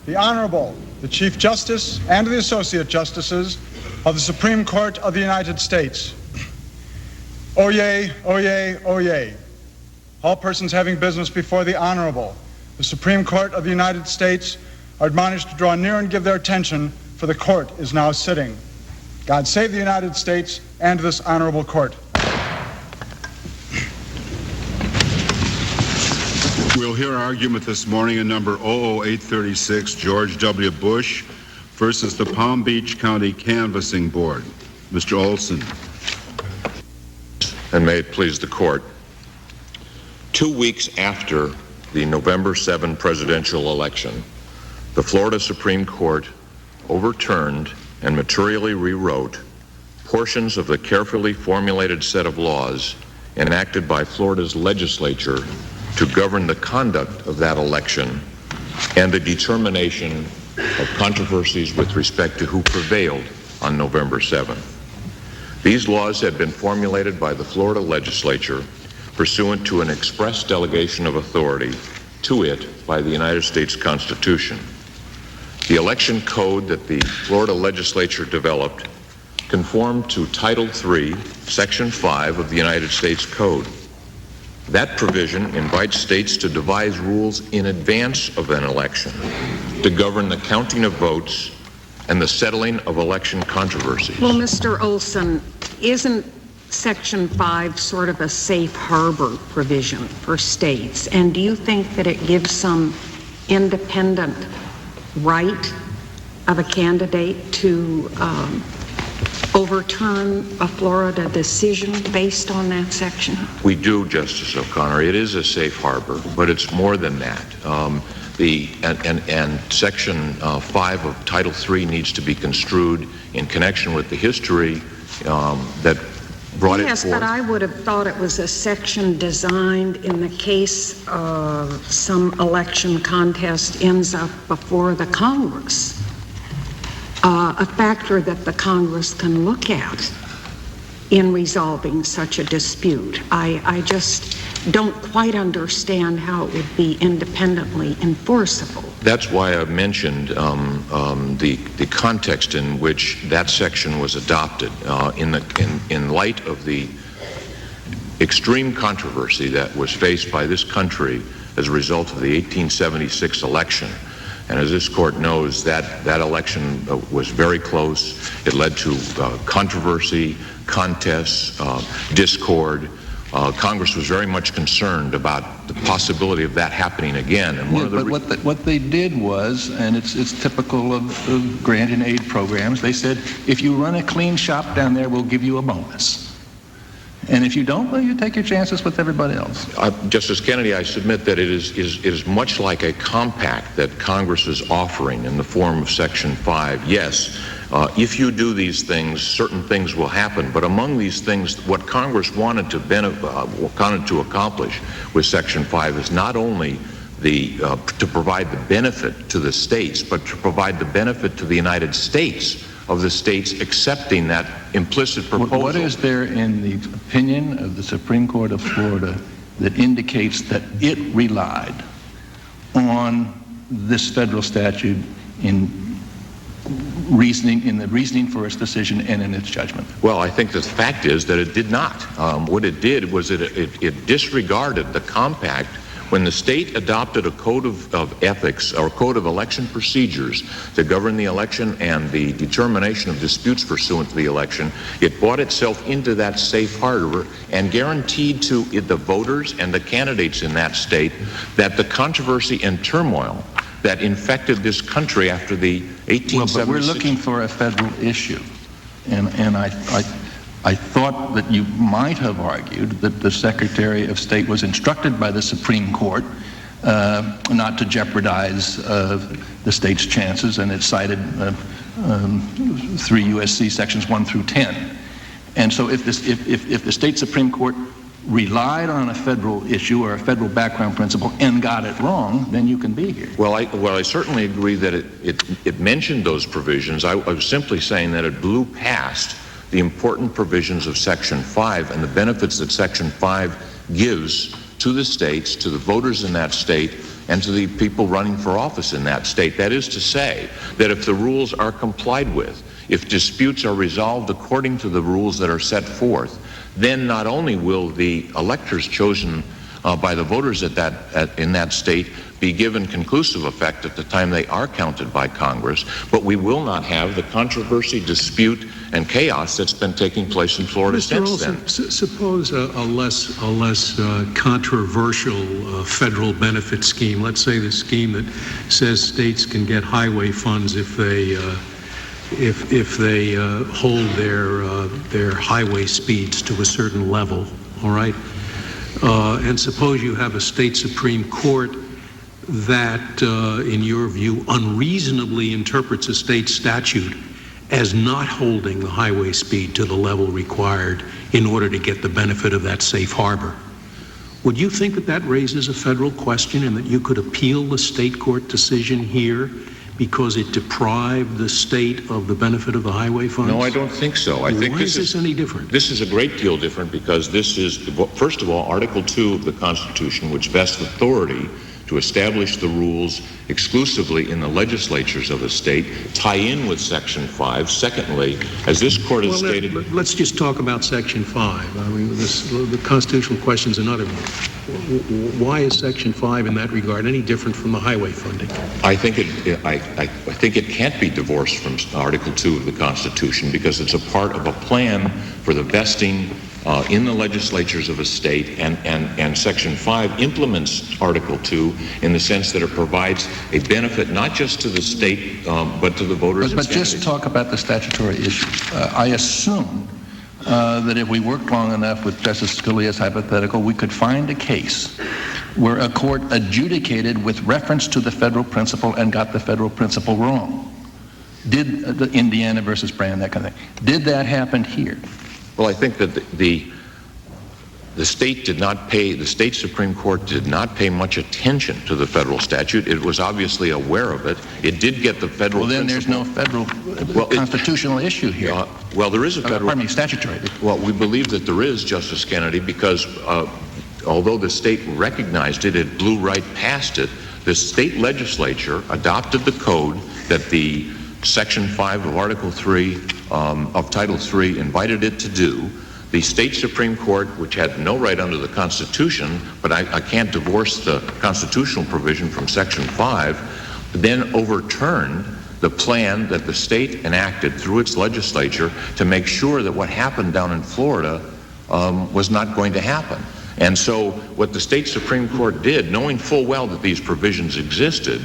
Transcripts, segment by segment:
the Honorable, the Chief Justice and the Associate Justices of the Supreme Court of the United States. Oyez, oyez, oyez. All persons having business before the Honorable, the Supreme Court of the United States, are admonished to draw near and give their attention, for the court is now sitting. God save the United States and this honorable court. We'll hear argument this morning in number 00836, George W. Bush versus the Palm Beach County Canvassing Board. Mr. Olson. And may it please the court. 2 weeks after the November 7 presidential election, the Florida Supreme Court overturned and materially rewrote portions of the carefully formulated set of laws enacted by Florida's legislature to govern the conduct of that election and the determination of controversies with respect to who prevailed on November 7th. These laws had been formulated by the Florida legislature pursuant to an express delegation of authority to it by the United States Constitution. The election code that the Florida legislature developed conformed to Title III, Section 5 of the United States Code. That provision invites states to devise rules in advance of an election to govern the counting of votes and the settling of election controversies. Well, Mr. Olson, isn't Section 5 sort of a safe harbor provision for states? And do you think that it gives some independent right of a candidate to overturn a Florida decision based on that section? We do, Justice O'Connor. It is a safe harbor, but it's more than that. Section 5 of Title III needs to be construed in connection with the history that brought it forth. Yes, but I would have thought it was a section designed in the case some election contest ends up before the Congress. A factor that the Congress can look at in resolving such a dispute. I just don't quite understand how it would be independently enforceable. That's why I mentioned the context in which that section was adopted. In light of the extreme controversy that was faced by this country as a result of the 1876 election. And as this court knows, that election was very close. It led to controversy, contests, discord. Congress was very much concerned about the possibility of that happening again. And what they did was, and it's typical of grant and aid programs, they said, if you run a clean shop down there, we'll give you a bonus. And if you don't, well, you take your chances with everybody else. Justice Kennedy, I submit that it is much like a compact that Congress is offering in the form of Section 5. Yes, if you do these things, certain things will happen. But among these things, what Congress wanted to accomplish with Section 5 is not only to provide the benefit to the states, but to provide the benefit to the United States of the states accepting that implicit proposal. What is there in the opinion of the Supreme Court of Florida that indicates that it relied on this federal statute in the reasoning for its decision and in its judgment? Well, I think the fact is that it did not. What it did was it disregarded the compact when the state adopted a code of ethics or code of election procedures to govern the election and the determination of disputes pursuant to the election. It brought itself into that safe harbor and guaranteed to the voters and the candidates in that state that the controversy and turmoil that infected this country after the 1876... Well, but we're looking for a federal issue. And I thought that you might have argued that the Secretary of State was instructed by the Supreme Court not to jeopardize the state's chances, and it cited 3 U.S.C. sections 1 through 10. And so if the state Supreme Court relied on a federal issue or a federal background principle and got it wrong, then you can be here. Well, I certainly agree that it mentioned those provisions. I was simply saying that it blew past the important provisions of Section 5 and the benefits that Section 5 gives to the states, to the voters in that state, and to the people running for office in that state. That is to say that if the rules are complied with, if disputes are resolved according to the rules that are set forth, then not only will the electors chosen by the voters in that state be given conclusive effect at the time they are counted by Congress, but we will not have the controversy, dispute, and chaos that's been taking place in Florida since then. Suppose a less controversial federal benefit scheme. Let's say the scheme that says states can get highway funds if they hold their highway speeds to a certain level. All right. And suppose you have a state Supreme Court that, in your view, unreasonably interprets a state statute as not holding the highway speed to the level required in order to get the benefit of that safe harbor. Would you think that that raises a federal question and that you could appeal the state court decision here because it deprived the state of the benefit of the highway funds? No, I don't think so. I think Why is this any different? This is a great deal different because this is, first of all, Article 2 of the Constitution, which vests authority to establish the rules exclusively in the legislatures of the state, tie in with Section 5. Secondly, as this court has stated... Let's just talk about Section 5. I mean, the constitutional question is another one. Why is Section 5 in that regard any different from the highway funding? I think it can't be divorced from Article 2 of the Constitution because it's a part of a plan for the vesting in the legislatures of a state, and Section 5 implements Article 2 in the sense that it provides a benefit not just to the state, but to the voters. But just talk about the statutory issue. I assume that if we worked long enough with Justice Scalia's hypothetical, we could find a case where a court adjudicated with reference to the federal principle and got the federal principle wrong. Did the Indiana versus Brand, that kind of thing. Did that happen here? Well, I think that the state did not pay, the state Supreme Court did not pay much attention to the federal statute. It was obviously aware of it. It did get the federal Well, then principle. there's no federal constitutional issue here. Well, there is a federal... Pardon me, statutory. Well, we believe that there is, Justice Kennedy, because although the state recognized it, it blew right past it. The state legislature adopted the code that the Section 5 of Article 3 of Title 3 invited it to do. The state Supreme Court, which had no right under the Constitution, but I can't divorce the constitutional provision from Section 5, then overturned the plan that the state enacted through its legislature to make sure that what happened down in Florida was not going to happen. And so what the state Supreme Court did, knowing full well that these provisions existed,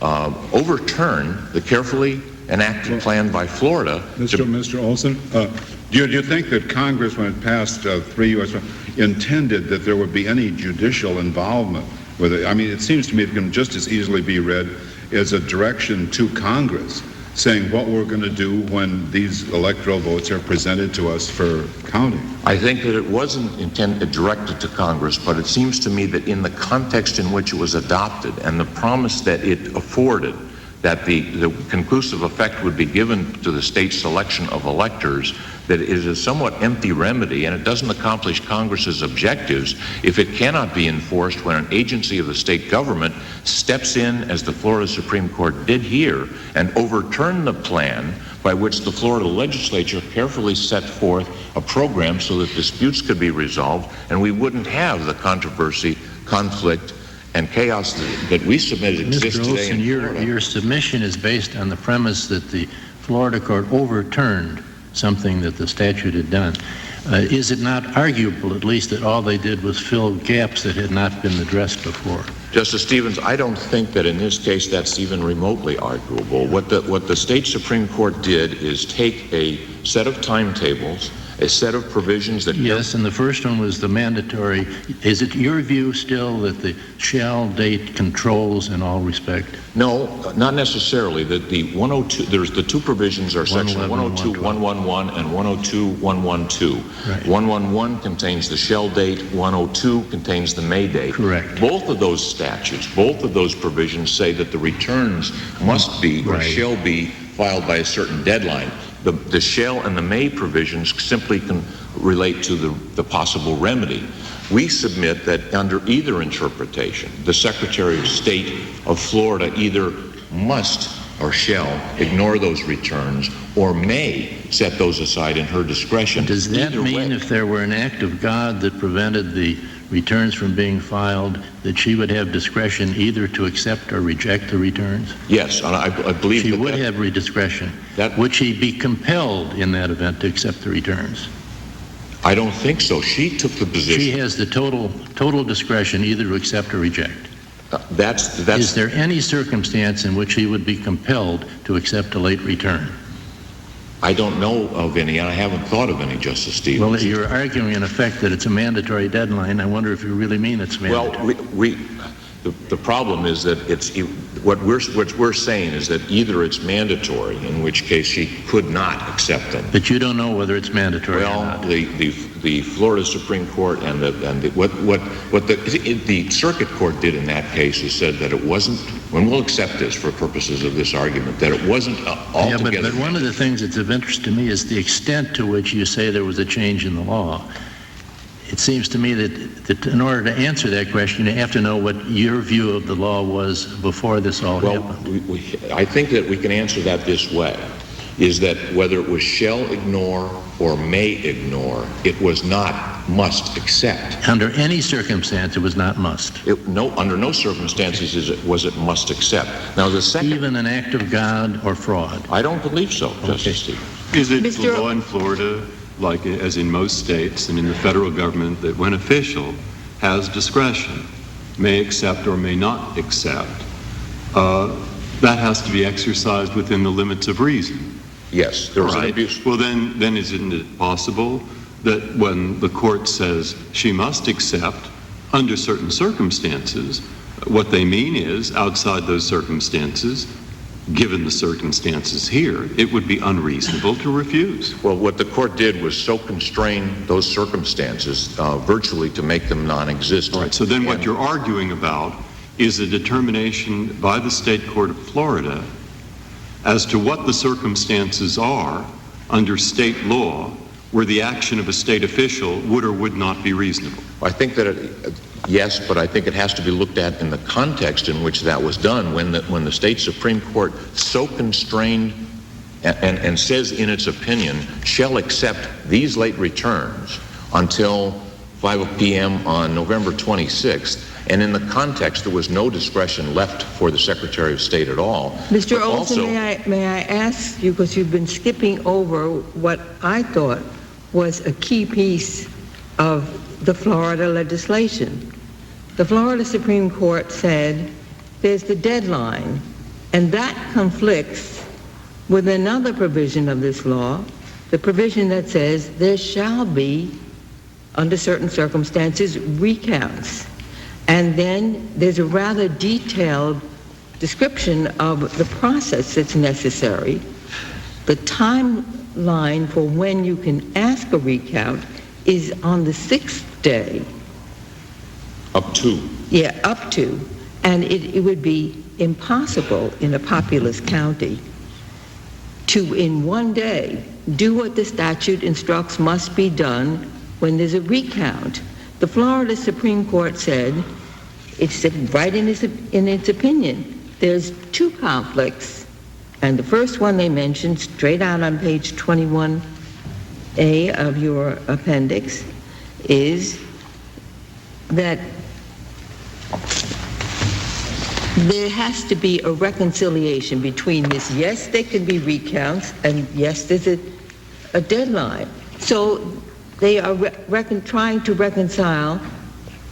overturned the carefully enacted plan by Florida. Mr. Olson, do you think that Congress, when it passed 3 U.S., intended that there would be any judicial involvement with it? I mean, it seems to me it can just as easily be read as a direction to Congress saying what we're going to do when these electoral votes are presented to us for counting. I think that it wasn't directed to Congress, but it seems to me that in the context in which it was adopted and the promise that it afforded, that the conclusive effect would be given to the state selection of electors, that it is a somewhat empty remedy, and it doesn't accomplish Congress's objectives if it cannot be enforced when an agency of the state government steps in, as the Florida Supreme Court did here, and overturn the plan by which the Florida legislature carefully set forth a program so that disputes could be resolved and we wouldn't have the controversy, conflict, and chaos that we submitted exists today in Florida. Your submission is based on the premise that the Florida court overturned something that the statute had done. Is it not arguable, at least, that all they did was fill gaps that had not been addressed before? Justice Stevens, I don't think that in this case that's even remotely arguable. What the state Supreme Court did is take a set of timetables, a set of provisions that... Yes, and the first one was the mandatory. Is it your view still that the shall date controls in all respect? No, not necessarily. The 102, there's the two provisions are section 102.111 and 102.112. Right. 111 contains the shall date, 102 contains the may date. Correct. Both of those statutes, both of those provisions say that the returns must be or shall be filed by a certain deadline. The shall and the may provisions simply can relate to the possible remedy. We submit that under either interpretation, the Secretary of State of Florida either must or shall ignore those returns or may set those aside in her discretion. Does that Either mean way, if there were an act of God that prevented the returns from being filed, that she would have discretion either to accept or reject the returns? yes, I believe She that would that- have discretion. that- Would she be compelled in that event to accept the returns? I don't think so. She took the position. She has the total discretion either to accept or reject. Is there any circumstance in which she would be compelled to accept a late return? I don't know of any, and I haven't thought of any, Justice Stevens. Well, you're arguing in effect that it's a mandatory deadline. I wonder if you really mean it's mandatory. Well, the problem is that what we're saying is that either it's mandatory, in which case she could not accept them. But you don't know whether it's mandatory or Well, not. the Florida Supreme Court and what the Circuit Court did in that case is said that it wasn't, and we'll accept this for purposes of this argument, that it wasn't altogether. Yeah, but one of the things that's of interest to me is the extent to which you say there was a change in the law. It seems to me that in order to answer that question, you have to know what your view of the law was before this all happened. Well, I think that we can answer that this way, is that whether it was shall ignore or may ignore, it was not must accept. Under any circumstance, it was not must. Under no circumstances was it must accept. Now, the second... Even an act of God or fraud? I don't believe so, Justice Stevens. Is it the law in Florida, like as in most states and in the federal government, that when official has discretion, may accept or may not accept, that has to be exercised within the limits of reason? Yes, there was an Right. abuse. Well, then isn't it possible that when the court says she must accept under certain circumstances, what they mean is outside those circumstances, given the circumstances here, it would be unreasonable to refuse? Well, what the court did was so constrain those circumstances virtually to make them non-existent. All right, so then what you're arguing about is a determination by the State Court of Florida as to what the circumstances are under state law where the action of a state official would or would not be reasonable. I think that yes, but I think it has to be looked at in the context in which that was done, when the state Supreme Court so constrained and says in its opinion, shall accept these late returns until 5 p.m. on November 26th, and in the context there was no discretion left for the Secretary of State at all. Mr. But Olson, also, may I ask you, because you've been skipping over what I thought was a key piece of the Florida legislation. The Florida Supreme Court said there's the deadline, and that conflicts with another provision of this law, the provision that says there shall be, under certain circumstances, recounts. And then there's a rather detailed description of the process that's necessary. The timeline for when you can ask a recount is on the 6th day. up to. Yeah, up to. And it would be impossible in a populous county to, in one day, do what the statute instructs must be done when there's a recount. The Florida Supreme Court said, it said right in its opinion, there's two conflicts. And the first one they mentioned straight out on page 21A of your appendix is that there has to be a reconciliation between this, yes, there can be recounts, and yes, there's a deadline. So they are trying to reconcile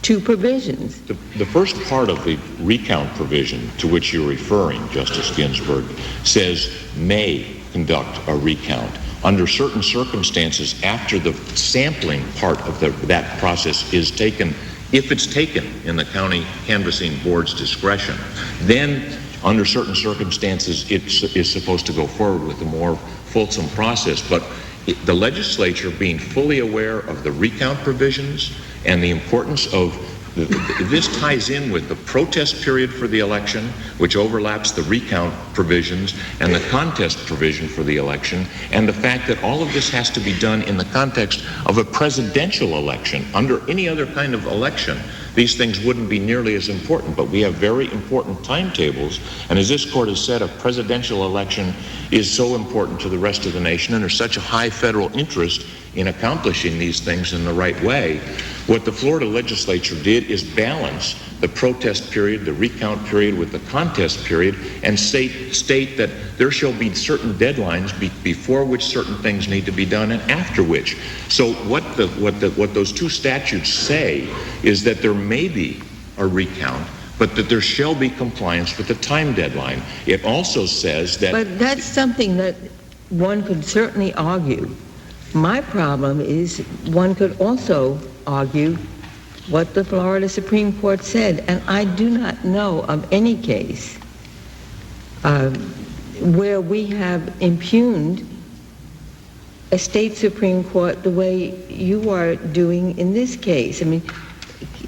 two provisions. The first part of the recount provision to which you're referring, Justice Ginsburg, says may conduct a recount under certain circumstances after the sampling part of that process is taken. If it's taken in the county canvassing board's discretion, then under certain circumstances it is supposed to go forward with a more fulsome process. But the legislature, being fully aware of the recount provisions and the importance of This ties in with the protest period for the election, which overlaps the recount provisions and the contest provision for the election, and the fact that all of this has to be done in the context of a presidential election. Under any other kind of election, these things wouldn't be nearly as important, but we have very important timetables, and as this court has said, a presidential election is so important to the rest of the nation, and there's such a high federal interest in accomplishing these things in the right way. What the Florida legislature did is balance the protest period, the recount period with the contest period, and state that there shall be certain deadlines before which certain things need to be done and after which. So what those two statutes say is that there may be a recount, but that there shall be compliance with the time deadline. It also says that... But that's something that one could certainly argue. My problem is one could also argue what the Florida Supreme Court said, and I do not know of any case where we have impugned a state Supreme Court the way you are doing in this case. I mean,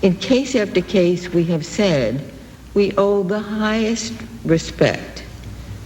in case after case we have said we owe the highest respect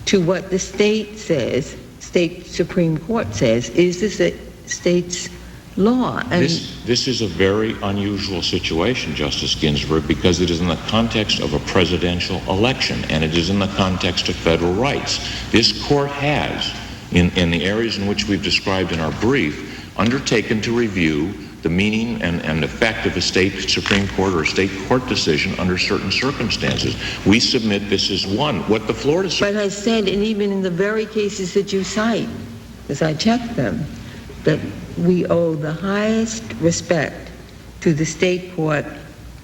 to what the state says, state Supreme Court says, is this a state's law. And this is a very unusual situation, Justice Ginsburg, because it is in the context of a presidential election, and it is in the context of federal rights. This court has, in the areas in which we've described in our brief, undertaken to review the meaning and effect of a state Supreme Court or a state court decision under certain circumstances. We submit this is one. What the Florida Supreme But I said, and even in the very cases that you cite, because I checked them, that we owe the highest respect to the state court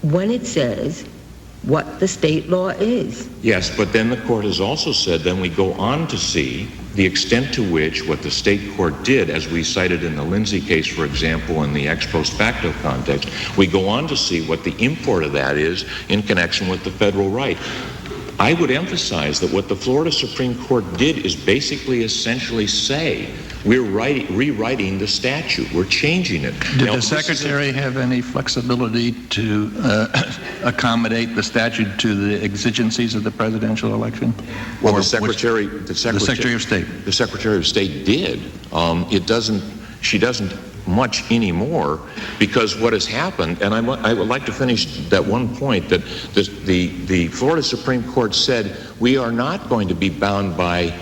when it says what the state law is. Yes, but then the court has also said, then we go on to see the extent to which what the state court did, as we cited in the Lindsay case, for example, in the ex post facto context, we go on to see what the import of that is in connection with the federal right. I would emphasize that what the Florida Supreme Court did is basically essentially say, we're rewriting the statute. We're changing it. Did the Secretary have any flexibility to accommodate the statute to the exigencies of the presidential election? Well, the Secretary of State. The Secretary of State did. She doesn't much anymore, because what has happened, and I would like to finish that one point, that the Florida Supreme Court said we are not going to be bound by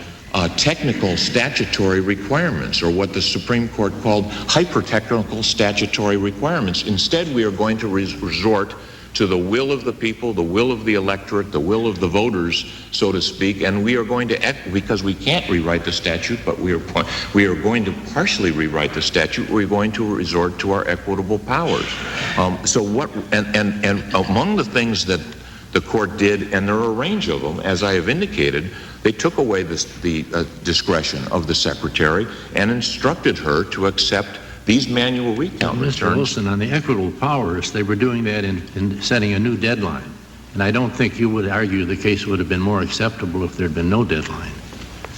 technical statutory requirements, or what the Supreme Court called hyper-technical statutory requirements. Instead, we are going to resort to the will of the people, the will of the electorate, the will of the voters, so to speak, and we are going to, because we can't rewrite the statute, but we are going to partially rewrite the statute, we're going to resort to our equitable powers. And among the things that the court did, and there are a range of them, as I have indicated, they took away the discretion of the Secretary and instructed her to accept these manual recount returns. Mr. Wilson, on the equitable powers, they were doing that in setting a new deadline. And I don't think you would argue the case would have been more acceptable if there had been no deadline.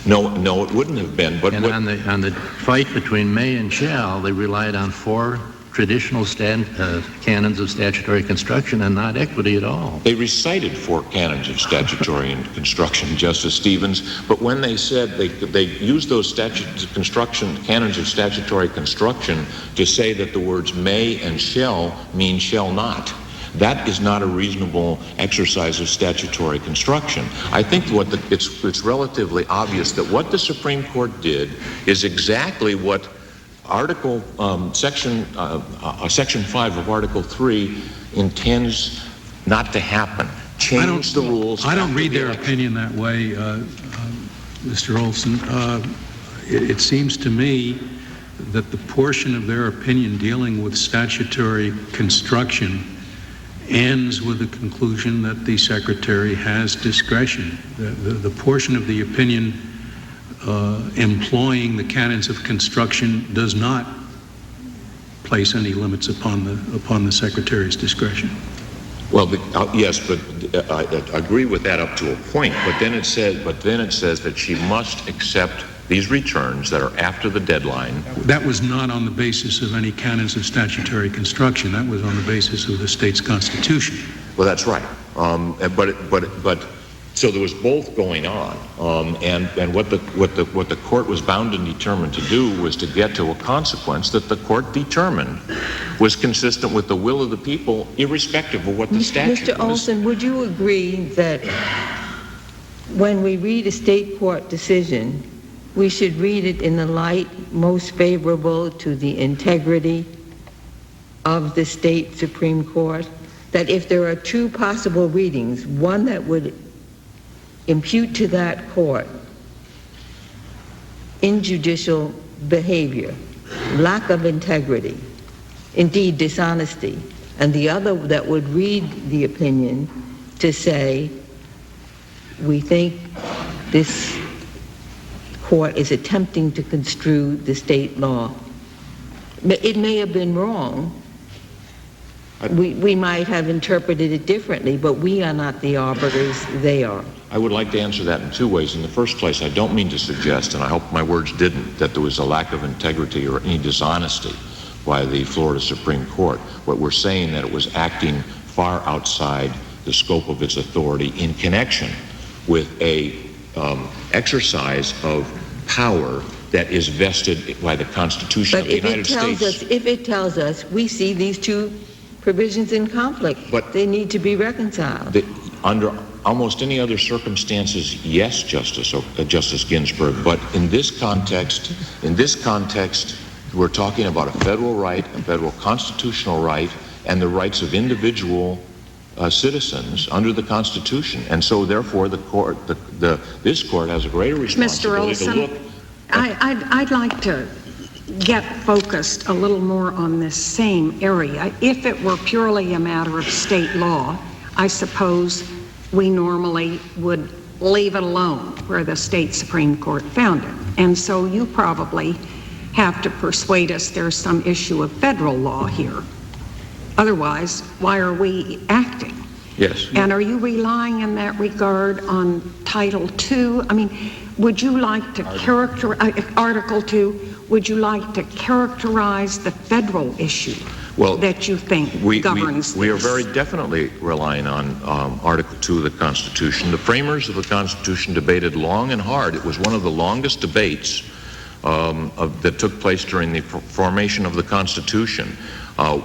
No, it wouldn't have been. But on the fight between may and shall, they relied on 4 traditional canons of statutory construction and not equity at all. They recited 4 canons of statutory construction, Justice Stevens, but when they said they used those canons of statutory construction to say that the words may and shall mean shall not. That is not a reasonable exercise of statutory construction. I think it's relatively obvious that what the Supreme Court did is exactly what Section 5 of Article 3 intends not to happen. Change the rules. I don't read their opinion that way, Mr. Olson. It seems to me that the portion of their opinion dealing with statutory construction ends with the conclusion that the Secretary has discretion. The portion of the opinion employing the canons of construction does not place any limits upon the Secretary's discretion. Well, yes, but I agree with that up to a point. But then it says that she must accept these returns that are after the deadline. That was not on the basis of any canons of statutory construction. That was on the basis of the state's constitution. Well, that's right. So there was both going on, and what the court was bound and determined to do was to get to a consequence that the court determined was consistent with the will of the people, irrespective of what the statute was. Mr. Olson, would you agree that when we read a state court decision, we should read it in the light most favorable to the integrity of the state Supreme Court? That if there are two possible readings, one that would impute to that court injudicial behavior, lack of integrity, indeed dishonesty, and the other that would read the opinion to say, we think this court is attempting to construe the state law. It may have been wrong. We might have interpreted it differently, but we are not the arbiters, they are. I would like to answer that in two ways. In the first place, I don't mean to suggest, and I hope my words didn't, that there was a lack of integrity or any dishonesty by the Florida Supreme Court. What we're saying that it was acting far outside the scope of its authority in connection with a exercise of power that is vested by the Constitution of the United States. If it tells us we see these two provisions in conflict, but they need to be reconciled. Under almost any other circumstances, yes, Justice Ginsburg, but in this context, we're talking about a federal right, a federal constitutional right, and the rights of individual citizens under the Constitution. And so therefore this court has a greater responsibility Mr. Olson, to look. I'd like to get focused a little more on this same area. If it were purely a matter of state law, I suppose we normally would leave it alone where the state Supreme Court found it. And so you probably have to persuade us there's some issue of federal law here. Otherwise, why are we acting? Yes. And are you relying in that regard on Title II? I mean, would you like to Article 2, would you like to characterize the federal issue that you think governs this? We are very definitely relying on Article 2 of the Constitution. The framers of the Constitution debated long and hard. It was one of the longest debates that took place during the formation of the Constitution.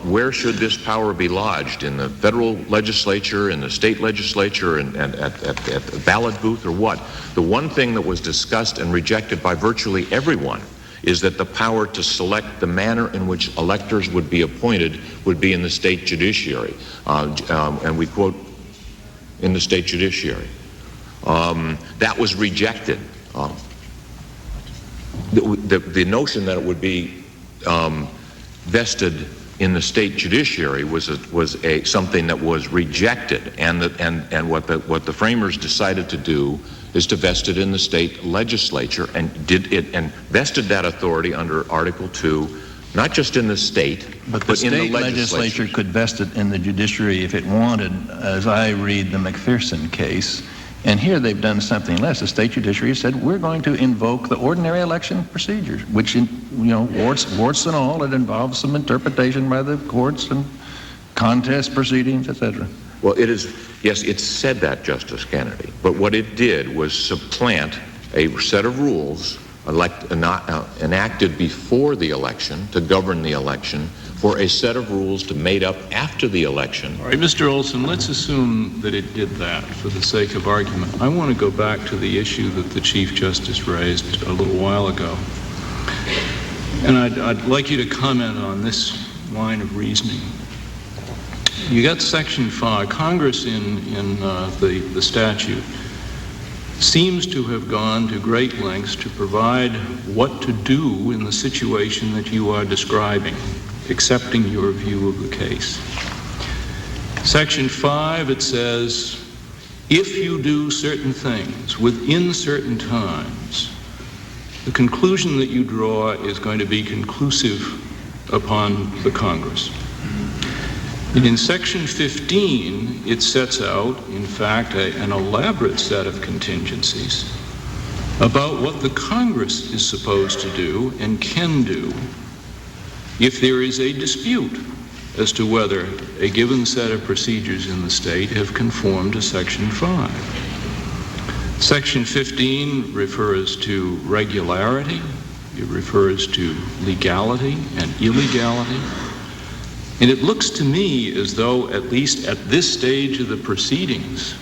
Where should this power be lodged? In the federal legislature, in the state legislature, and at the ballot booth, or what? The one thing that was discussed and rejected by virtually everyone is that the power to select the manner in which electors would be appointed would be in the state judiciary. And we quote, in the state judiciary. That was rejected. The notion that it would be vested in the state judiciary was something that was rejected, and what the framers decided to do is to vest it in the state legislature, and vested that authority under Article 2, not just in the state, but in the state legislature could vest it in the judiciary if it wanted, as I read the McPherson case. And here they've done something less. The state judiciary said, we're going to invoke the ordinary election procedures, which, warts and all, it involves some interpretation by the courts and contest proceedings, etc. Well, it said that, Justice Kennedy, but what it did was supplant a set of rules enacted before the election to govern the election for a set of rules to made up after the election. All right, Mr. Olson, let's assume that it did that for the sake of argument. I want to go back to the issue that the Chief Justice raised a little while ago. And I'd like you to comment on this line of reasoning. You got Section 5. Congress in the statute seems to have gone to great lengths to provide what to do in the situation that you are describing, accepting your view of the case. Section 5, it says, if you do certain things within certain times, the conclusion that you draw is going to be conclusive upon the Congress. And in Section 15, it sets out, in fact, an elaborate set of contingencies about what the Congress is supposed to do and can do if there is a dispute as to whether a given set of procedures in the state have conformed to Section 5. Section 15 refers to regularity, it refers to legality and illegality, and it looks to me as though, at least at this stage of the proceedings,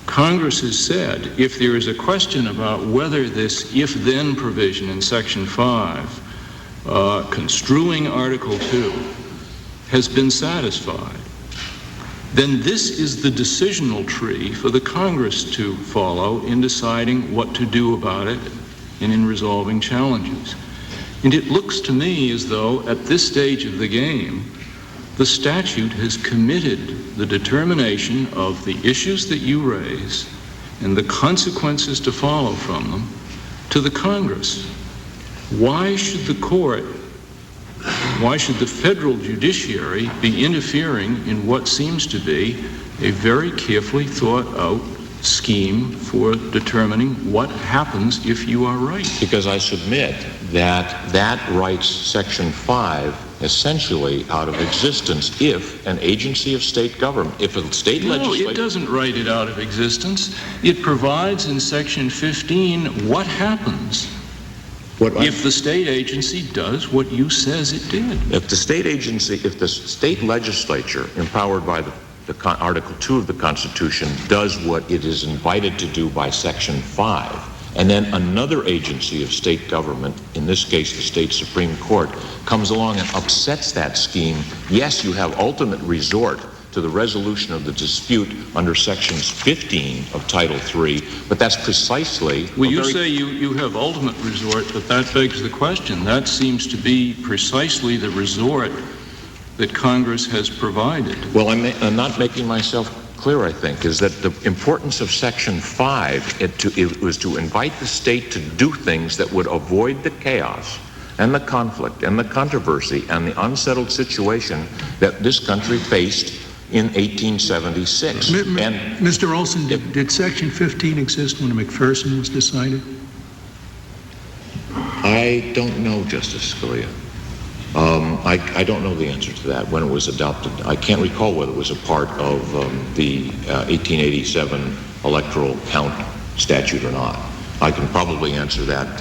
Congress has said if there is a question about whether this if-then provision in Section 5, construing Article 2, has been satisfied, then this is the decisional tree for the Congress to follow in deciding what to do about it and in resolving challenges. And it looks to me as though at this stage of the game, the statute has committed the determination of the issues that you raise and the consequences to follow from them to the Congress. Why should the court, why should the federal judiciary be interfering in what seems to be a very carefully thought out scheme for determining what happens if you are right? Because I submit that writes Section 5 essentially out of existence if an agency of state government, if a state legislature... No, it doesn't write it out of existence. It provides in Section 15 what happens if the state agency does what you says it did. If the state agency, if the state legislature empowered by the Article 2 of the Constitution does what it is invited to do by Section 5, and then another agency of state government, in this case the state Supreme Court, comes along and upsets that scheme, yes, you have ultimate resort to the resolution of the dispute under Sections 15 of Title III, but that's precisely... Well, you say you have ultimate resort, but that begs the question. That seems to be precisely the resort that Congress has provided. Well, I'm not making myself clear, I think, is that the importance of Section 5, it was to invite the state to do things that would avoid the chaos and the conflict and the controversy and the unsettled situation that this country faced in 1876. Mr. Olson, did Section 15 exist when McPherson was decided? I don't know, Justice Scalia. I don't know the answer to that, when it was adopted. I can't recall whether it was a part of the 1887 electoral count statute or not. I can probably answer that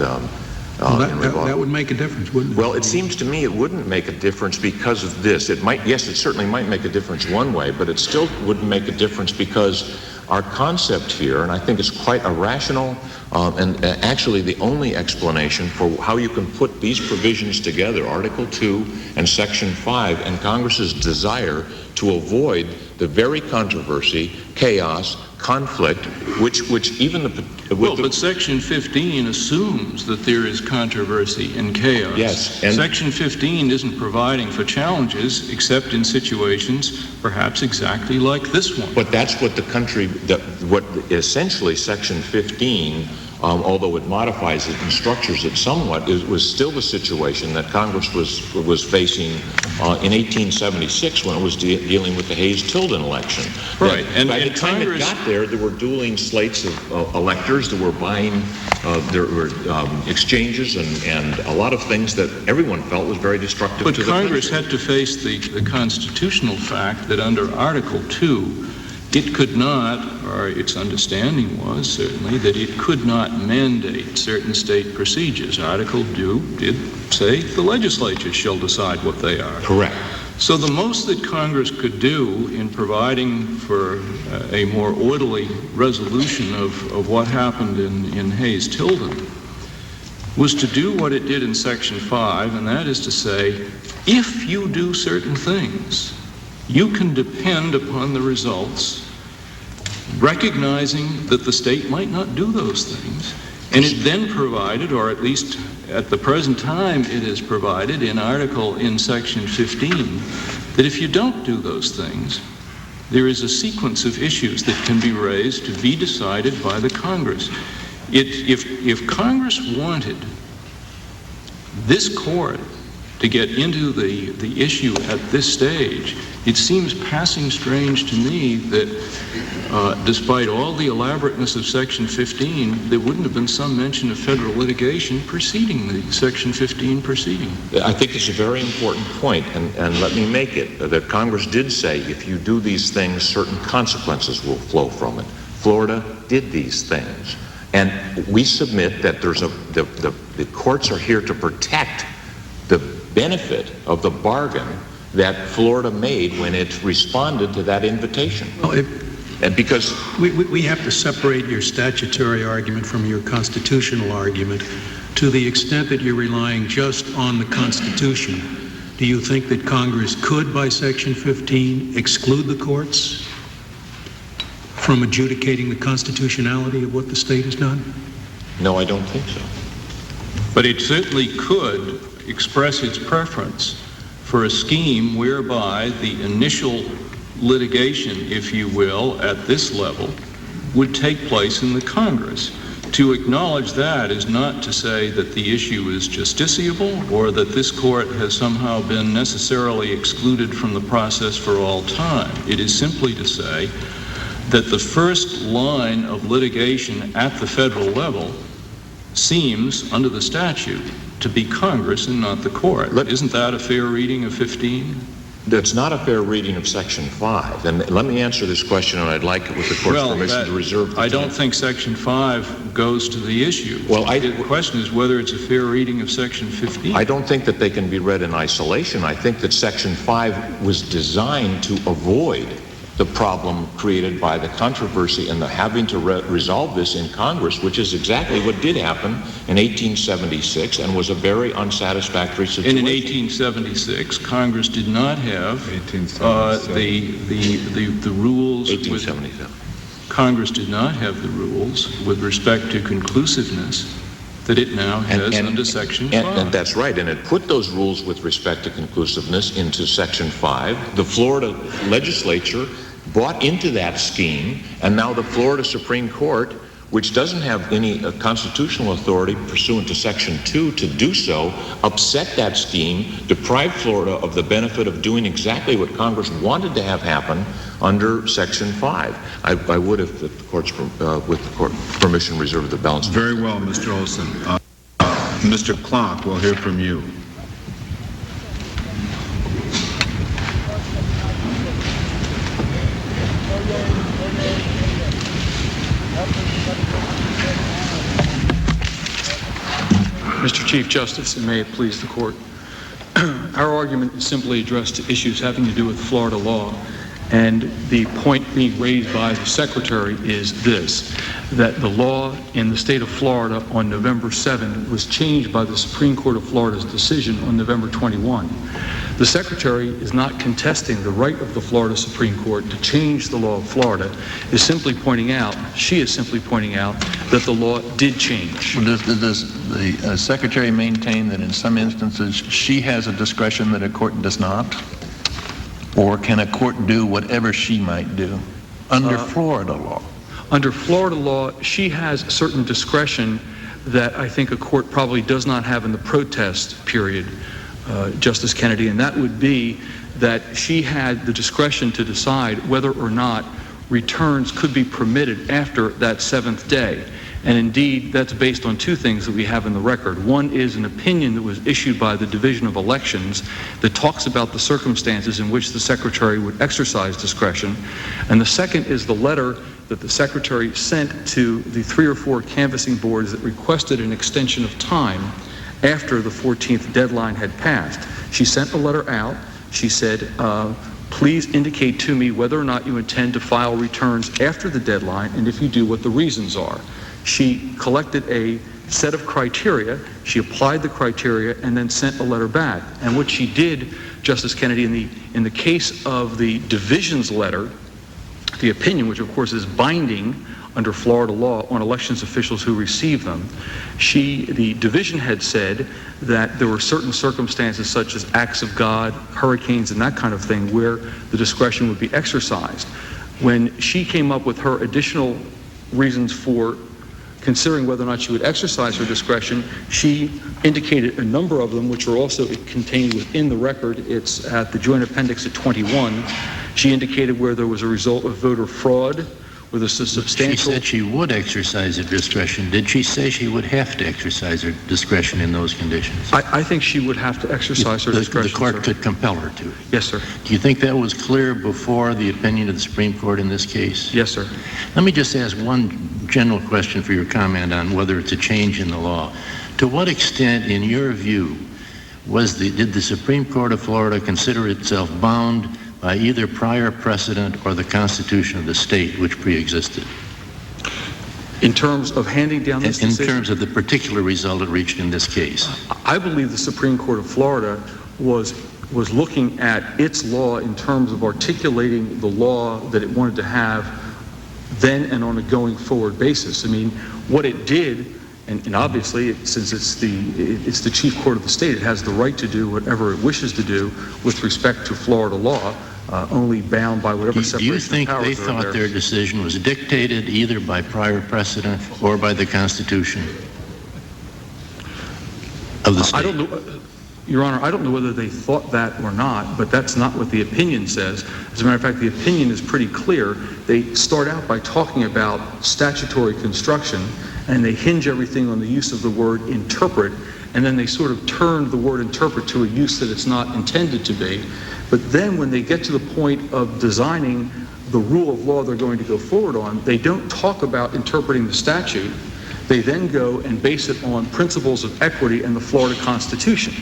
that would make a difference, wouldn't it? Well, it seems to me it wouldn't make a difference because of this. It might, yes, it certainly might make a difference one way, but it still wouldn't make a difference because our concept here, and I think it's quite a rational and actually the only explanation for how you can put these provisions together, Article 2 and Section 5, and Congress's desire to avoid the very controversy, chaos, conflict, which even the... But Section 15 assumes that there is controversy and chaos. Yes. And Section 15 isn't providing for challenges except in situations perhaps exactly like this one. But that's what the country, what essentially Section 15, although it modifies it and structures it somewhat, was still the situation that Congress was facing in 1876 when it was dealing with the Hayes-Tilden election. Right. And by the time it got there were dueling slates of electors, there were buying, there were exchanges and a lot of things that everyone felt was very destructive to the country. But Congress had to face the constitutional fact that under Article 2, it could not, or its understanding was certainly, that it could not mandate certain state procedures. Article 2 did say the legislature shall decide what they are. Correct. So the most that Congress could do in providing for a more orderly resolution of what happened in Hayes-Tilden was to do what it did in Section 5, and that is to say, if you do certain things, you can depend upon the results, recognizing that the state might not do those things. And it then provided, or at least at the present time it is provided in Section 15, that if you don't do those things, there is a sequence of issues that can be raised to be decided by the Congress. If Congress wanted this court to get into the issue at this stage, it seems passing strange to me that despite all the elaborateness of Section 15, there wouldn't have been some mention of federal litigation preceding the Section 15 proceeding. I think it's a very important point, and let me make it, that Congress did say if you do these things, certain consequences will flow from it. Florida did these things. And we submit that the courts are here to protect the benefit of the bargain that Florida made when it responded to that invitation. Well, and because we have to separate your statutory argument from your constitutional argument. To the extent that you're relying just on the Constitution, do you think that Congress could, by Section 15, exclude the courts from adjudicating the constitutionality of what the state has done? No, I don't think so. But it certainly could express its preference for a scheme whereby the initial litigation, if you will, at this level, would take place in the Congress. To acknowledge that is not to say that the issue is justiciable or that this court has somehow been necessarily excluded from the process for all time. It is simply to say that the first line of litigation at the federal level seems, under the statute, to be Congress and not the court. Isn't that a fair reading of 15? That's not a fair reading of Section 5. And let me answer this question, and I'd like, with the court's permission, to reserve the I time. don't think Section 5 goes to the issue. Well, the question is whether it's a fair reading of Section 15. I don't think that they can be read in isolation. I think that Section 5 was designed to avoid the problem created by the controversy and the having to resolve this in Congress, which is exactly what did happen in 1876 and was a very unsatisfactory situation. And in 1876, Congress did not have the rules. 1877. Congress did not have the rules with respect to conclusiveness that it now has under Section 5. And that's right, and it put those rules with respect to conclusiveness into Section 5. The Florida legislature bought into that scheme, and now the Florida Supreme Court, which doesn't have any constitutional authority pursuant to Section 2 to do so, upset that scheme, deprived Florida of the benefit of doing exactly what Congress wanted to have happen under Section 5. I would, if the court's, with the court permission, reserve the balance. Very well, Mr. Olson. Mr. Clark, we'll hear from you. Mr. Chief Justice, and may it please the court, our argument is simply addressed to issues having to do with Florida law, and the point being raised by the Secretary is this, that the law in the state of Florida on November 7 was changed by the Supreme Court of Florida's decision on November 21. The Secretary is not contesting the right of the Florida Supreme Court to change the law of Florida, she is simply pointing out that the law did change. Does the Secretary maintain that in some instances she has a discretion that a court does not? Or can a court do whatever she might do under Florida law? Under Florida law, she has certain discretion that I think a court probably does not have in the protest period, Justice Kennedy, and that would be that she had the discretion to decide whether or not returns could be permitted after that seventh day. And indeed, that's based on two things that we have in the record. One is an opinion that was issued by the Division of Elections that talks about the circumstances in which the Secretary would exercise discretion. And the second is the letter that the Secretary sent to the 3 or 4 canvassing boards that requested an extension of time after the 14th deadline had passed. She sent a letter out. She said, please indicate to me whether or not you intend to file returns after the deadline, and if you do, what the reasons are. She collected a set of criteria, she applied the criteria, and then sent a letter back. And what she did, Justice Kennedy, in the case of the division's letter, the opinion, which of course is binding under Florida law on elections officials who receive them, the division had said that there were certain circumstances such as acts of God, hurricanes, and that kind of thing where the discretion would be exercised. When she came up with her additional reasons for considering whether or not she would exercise her discretion, she indicated a number of them, which are also contained within the record. It's at the Joint Appendix at 21. She indicated where there was a result of voter fraud, where there's a substantial... She said she would exercise her discretion. Did she say she would have to exercise her discretion in those conditions? I think she would have to exercise her discretion, The court sir. could compel her to. Yes, sir. Do you think that was clear before the opinion of the Supreme Court in this case? Yes, sir. Let me just ask one general question for your comment on whether it's a change in the law. To what extent, in your view, did the Supreme Court of Florida consider itself bound by either prior precedent or the Constitution of the state which pre-existed? In terms of handing down this decision? In terms of the particular result it reached in this case. I believe the Supreme Court of Florida was looking at its law in terms of articulating the law that it wanted to have then and on a going forward basis. I mean, what it did, and obviously, since it's the chief court of the state, it has the right to do whatever it wishes to do with respect to Florida law, only bound by whatever separation of powers. Do you think they thought their decision was dictated either by prior precedent or by the Constitution of the state? I don't know, Your Honor, I don't know whether they thought that or not, but that's not what the opinion says. As a matter of fact, the opinion is pretty clear. They start out by talking about statutory construction, and they hinge everything on the use of the word interpret, and then they sort of turn the word interpret to a use that it's not intended to be. But then when they get to the point of designing the rule of law they're going to go forward on, they don't talk about interpreting the statute. They then go and base it on principles of equity and the Florida Constitution.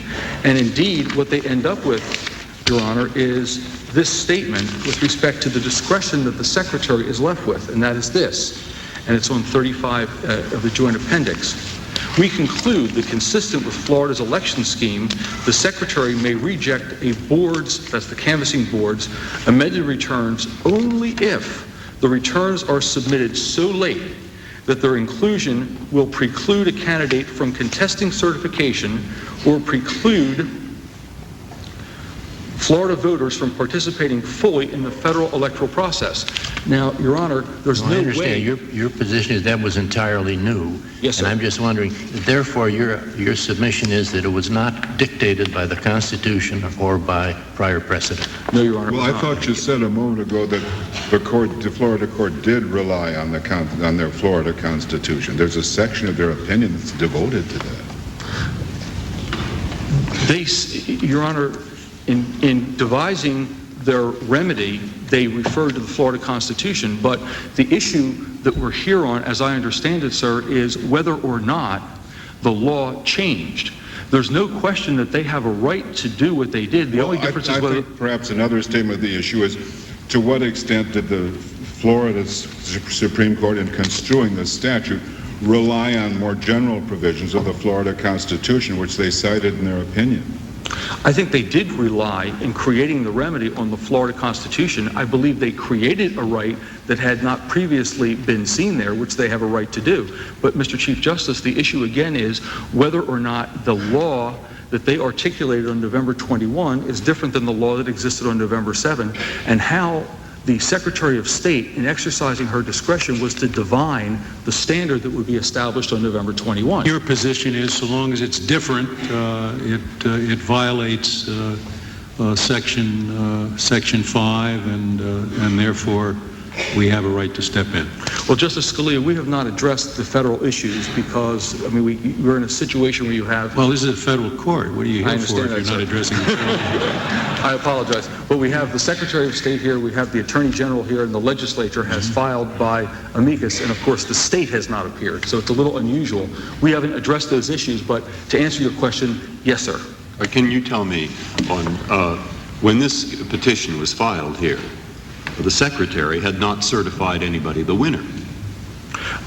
And indeed, what they end up with, Your Honor, is this statement with respect to the discretion that the Secretary is left with, and that is this, and it's on 35 of the Joint Appendix. We conclude that consistent with Florida's election scheme, the Secretary may reject a board's, that's the canvassing board's, amended returns only if the returns are submitted so late that their inclusion will preclude a candidate from contesting certification or preclude Florida voters from participating fully in the federal electoral process. Now, Your Honor, there's no way... I understand. Your position is that was entirely new. Yes, sir. And I'm just wondering, therefore, your submission is that it was not dictated by the Constitution or by prior precedent. No, Your Honor. Well, I thought you said a moment ago that the Florida court did rely on their Florida Constitution. There's a section of their opinion that's devoted to that. Your Honor, in devising their remedy, they referred to the Florida Constitution, but the issue that we're here on, as I understand it, sir, is whether or not the law changed. There's no question that they have a right to do what they did. The only difference is whether... I think perhaps another statement of the issue is, to what extent did the Florida Supreme Court, in construing the statute, rely on more general provisions of the Florida Constitution, which they cited in their opinion? I think they did rely, in creating the remedy, on the Florida Constitution. I believe they created a right that had not previously been seen there, which they have a right to do. But, Mr. Chief Justice, the issue again is whether or not the law that they articulated on November 21 is different than the law that existed on November 7, and how the Secretary of State, in exercising her discretion, was to divine the standard that would be established on November 21. Your position is, so long as it's different, it violates Section 5, and therefore we have a right to step in. Well, Justice Scalia, we have not addressed the federal issues because, I mean, we're in a situation where you have... Well, this is a federal court. What are you here for if you're not addressing the federal court? I apologize. But we have the Secretary of State here, we have the Attorney General here, and the legislature has filed by amicus, and of course the state has not appeared. So it's a little unusual. We haven't addressed those issues, but to answer your question, yes, sir. Can you tell me, on when this petition was filed here, the Secretary had not certified anybody the winner.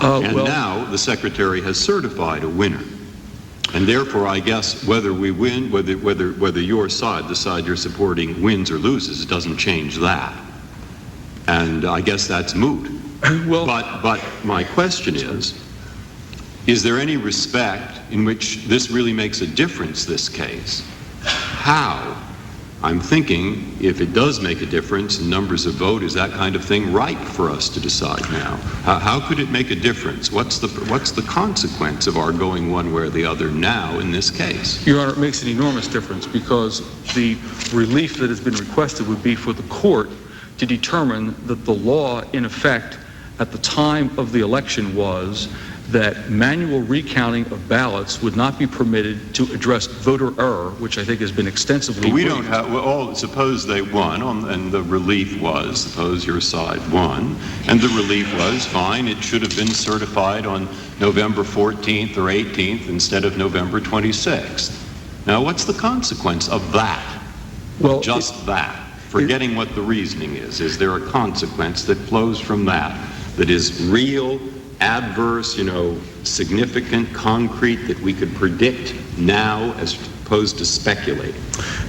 And now the Secretary has certified a winner. And therefore, I guess whether we win, whether your side, the side you're supporting, wins or loses, it doesn't change that. And I guess that's moot. Well, but my question is there any respect in which this really makes a difference, this case? How I'm thinking if it does make a difference in numbers of vote, is that kind of thing ripe for us to decide now? How could it make a difference? What's the consequence of our going one way or the other now in this case? Your Honor, it makes an enormous difference because the relief that has been requested would be for the court to determine that the law in effect at the time of the election was that manual recounting of ballots would not be permitted to address voter error, which I think has been extensively We briefed. don't have, well, suppose they won, and the relief was, suppose your side won, and the relief was, fine, it should have been certified on November 14th or 18th instead of November 26th. Now, what's the consequence of that? Well, just that. Forgetting what the reasoning is. Is there a consequence that flows from that is real, adverse, significant, concrete, that we could predict now as opposed to speculating?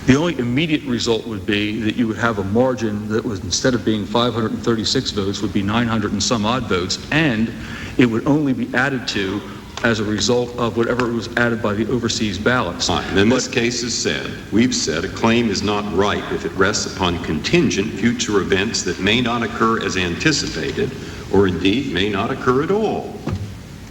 The only immediate result would be that you would have a margin that was, instead of being 536 votes, would be 900 and some odd votes, and it would only be added to as a result of whatever was added by the overseas ballots. And then this case is said, we've said, a claim is not ripe if it rests upon contingent future events that may not occur as anticipated, or indeed may not occur at all.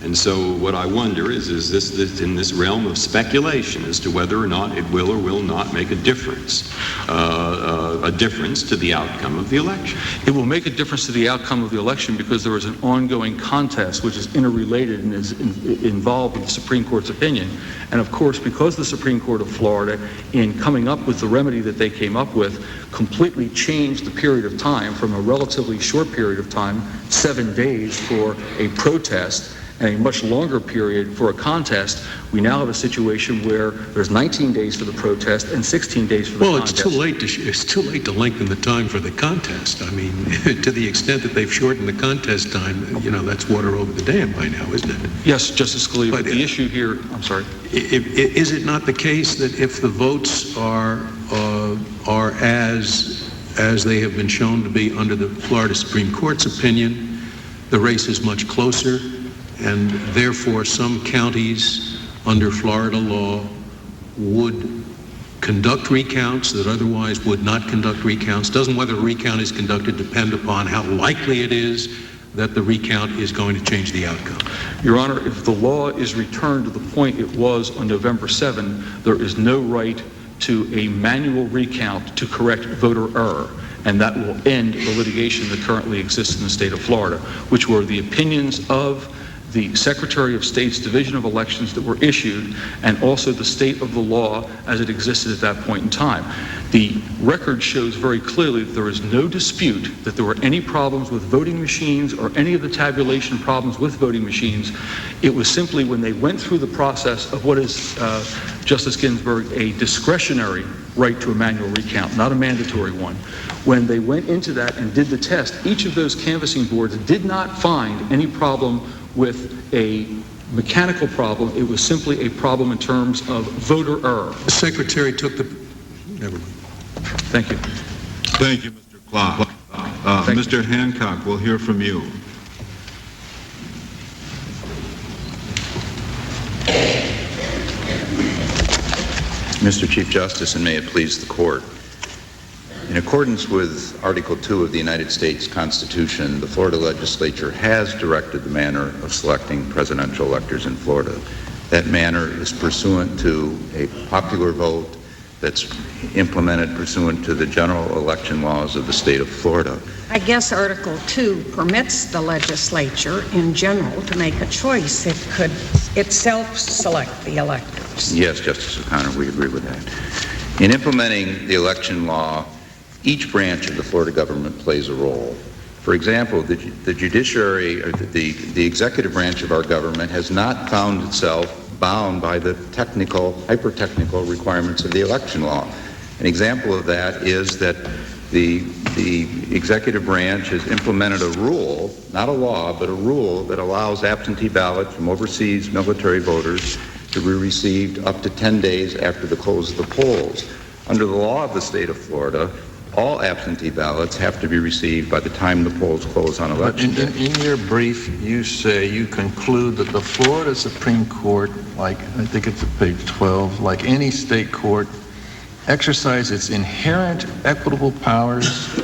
And so what I wonder is this in this realm of speculation as to whether or not it will or will not make a difference to the outcome of the election? It will make a difference to the outcome of the election because there is an ongoing contest which is interrelated and is involved with the Supreme Court's opinion. And of course, because the Supreme Court of Florida, in coming up with the remedy that they came up with, completely changed the period of time from a relatively short period of time, 7 days for a protest, and a much longer period for a contest, we now have a situation where there's 19 days for the protest and 16 days for the contest. Well, it's too late to lengthen the time for the contest. I mean, to the extent that they've shortened the contest time, that's water over the dam by now, isn't it? Yes, Justice Scalia, but the issue here, I'm sorry. Is it not the case that if the votes are as they have been shown to be under the Florida Supreme Court's opinion, the race is much closer, and therefore some counties under Florida law would conduct recounts that otherwise would not conduct recounts? Doesn't whether a recount is conducted depend upon how likely it is that the recount is going to change the outcome? Your Honor, if the law is returned to the point it was on November 7, there is no right to a manual recount to correct voter error, and that will end the litigation that currently exists in the state of Florida, which were the opinions of the Secretary of State's Division of Elections that were issued, and also the state of the law as it existed at that point in time. The record shows very clearly that there is no dispute that there were any problems with voting machines or any of the tabulation problems with voting machines. It was simply when they went through the process of what is, Justice Ginsburg, a discretionary right to a manual recount, not a mandatory one. When they went into that and did the test, each of those canvassing boards did not find any problem with a mechanical problem. It was simply a problem in terms of voter error. The Secretary took the... Never mind. Thank you. Thank you, Mr. Clark. Mr. Hancock, we'll hear from you. Mr. Chief Justice, and may it please the Court, in accordance with Article 2 of the United States Constitution, the Florida Legislature has directed the manner of selecting presidential electors in Florida. That manner is pursuant to a popular vote that's implemented pursuant to the general election laws of the state of Florida. I guess Article 2 permits the legislature in general to make a choice. It could itself select the electors. Yes, Justice O'Connor, we agree with that. In implementing the election law, each branch of the Florida government plays a role. For example, the judiciary, or the executive branch of our government, has not found itself bound by the hyper-technical requirements of the election law. An example of that is that the executive branch has implemented a rule, not a law, but a rule that allows absentee ballots from overseas military voters to be received up to 10 days after the close of the polls. Under the law of the state of Florida, all absentee ballots have to be received by the time the polls close on election day. In your brief, you say you conclude that the Florida Supreme Court, like I think it's at page 12, like any state court, exercise its inherent equitable powers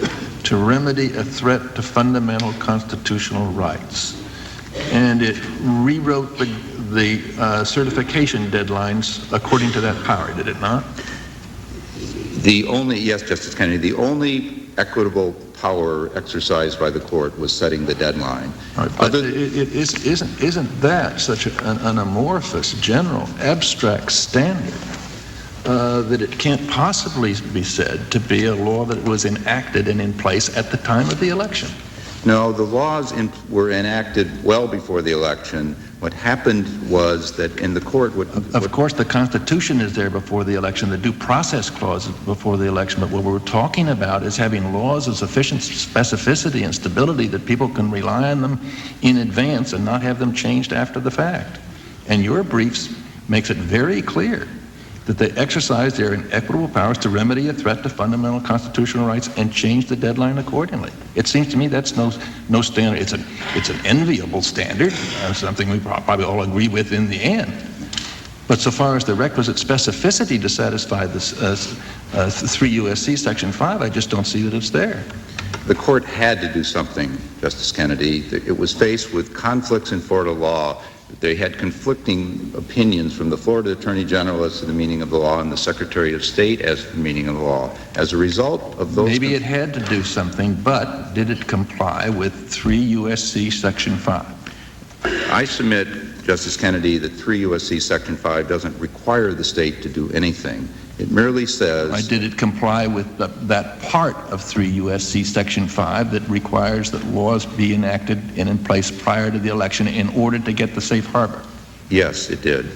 to remedy a threat to fundamental constitutional rights. And it rewrote the certification deadlines according to that power, did it not? Yes, Justice Kennedy, the only equitable power exercised by the court was setting the deadline. Right, but isn't that such an amorphous, general, abstract standard that it can't possibly be said to be a law that was enacted and in place at the time of the election? No, the laws were enacted well before the election. What happened was that in the court... Of course, the Constitution is there before the election, the due process clause is before the election, but what we're talking about is having laws of sufficient specificity and stability that people can rely on them in advance and not have them changed after the fact. And your briefs makes it very clear that they exercise their equitable powers to remedy a threat to fundamental constitutional rights and change the deadline accordingly. It seems to me that's no standard. It's an enviable standard, something we probably all agree with in the end. But so far as the requisite specificity to satisfy this 3 U.S.C. Section 5, I just don't see that it's there. The court had to do something, Justice Kennedy. It was faced with conflicts in Florida law. They had conflicting opinions from the Florida Attorney General as to the meaning of the law and the Secretary of State as to the meaning of the law. As a result of those... Maybe it had to do something, but did it comply with 3 U.S.C. Section 5? I submit, Justice Kennedy, that 3 U.S.C. Section 5 doesn't require the state to do anything. It merely says... Did it comply with that part of 3 U.S.C. Section 5 that requires that laws be enacted and in place prior to the election in order to get the safe harbor? Yes, it did.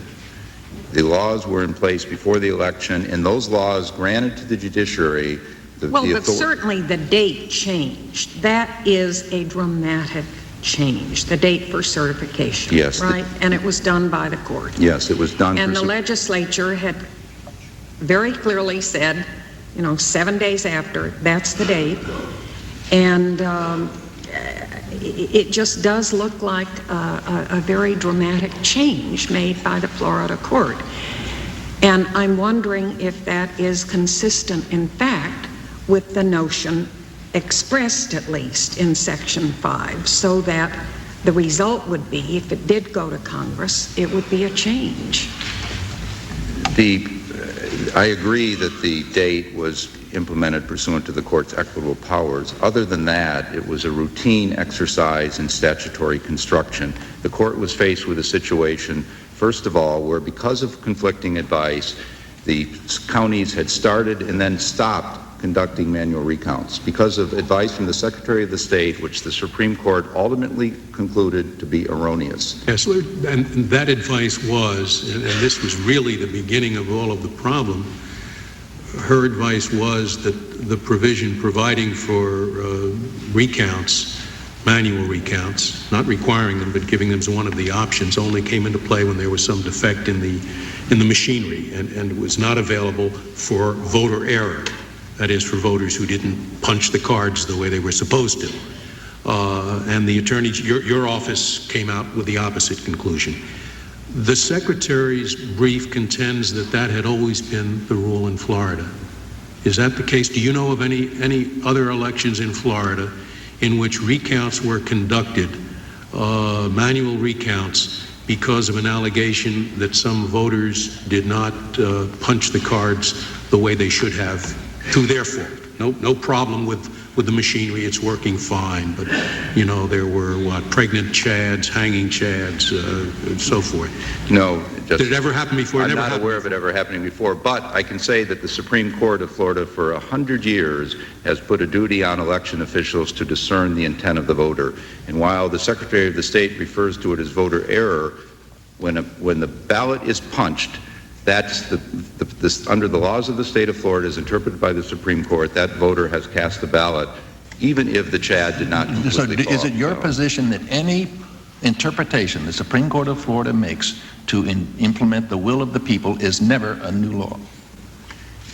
The laws were in place before the election, and those laws granted to the judiciary... But certainly the date changed. That is a dramatic change, the date for certification. Yes. Right? And it was done by the court. Yes, it was done... And the legislature had very clearly said, 7 days after, that's the date. And it just does look like a very dramatic change made by the Florida court. And I'm wondering if that is consistent, in fact, with the notion expressed at least in Section 5, so that the result would be, if it did go to Congress, it would be a change. I agree that the date was implemented pursuant to the court's equitable powers. Other than that, it was a routine exercise in statutory construction. The court was faced with a situation, first of all, where because of conflicting advice, the counties had started and then stopped conducting manual recounts because of advice from the Secretary of the State, which the Supreme Court ultimately concluded to be erroneous. Yes, and that advice was, and this was really the beginning of all of the problem, her advice was that the provision providing for recounts, manual recounts, not requiring them but giving them as one of the options, only came into play when there was some defect in the machinery and was not available for voter error. That is, for voters who didn't punch the cards the way they were supposed to. And the attorney, your office came out with the opposite conclusion. The Secretary's brief contends that that had always been the rule in Florida. Is that the case? Do you know of any other elections in Florida in which recounts were conducted, manual recounts, because of an allegation that some voters did not punch the cards the way they should have through their fault? No problem with the machinery, it's working fine, but there were pregnant chads, hanging chads, and so forth. No. Did it ever happen before? I'm not aware of it ever happening before, but I can say that the Supreme Court of Florida for 100 years has put a duty on election officials to discern the intent of the voter. And while the Secretary of the State refers to it as voter error, when the ballot is punched, that's under the laws of the state of Florida, as interpreted by the Supreme Court, that voter has cast the ballot, even if the Chad did not completely So is it your position that any interpretation the Supreme Court of Florida makes to implement the will of the people is never a new law?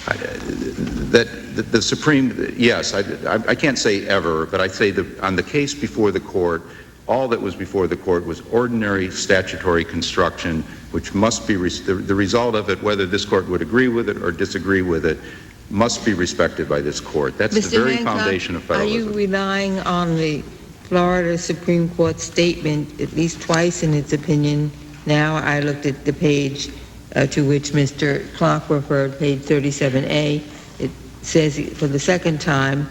The Supreme, yes, I can't say ever, but I say that on the case before the court, all that was before the court was ordinary statutory construction, which must be, the result of it, whether this court would agree with it or disagree with it, must be respected by this court. That's Mr. the very Hancock, foundation of federalism. Are you relying on the Florida Supreme Court statement at least twice in its opinion? Now I looked at the page to which Mr. Clark referred, page 37A. It says for the second time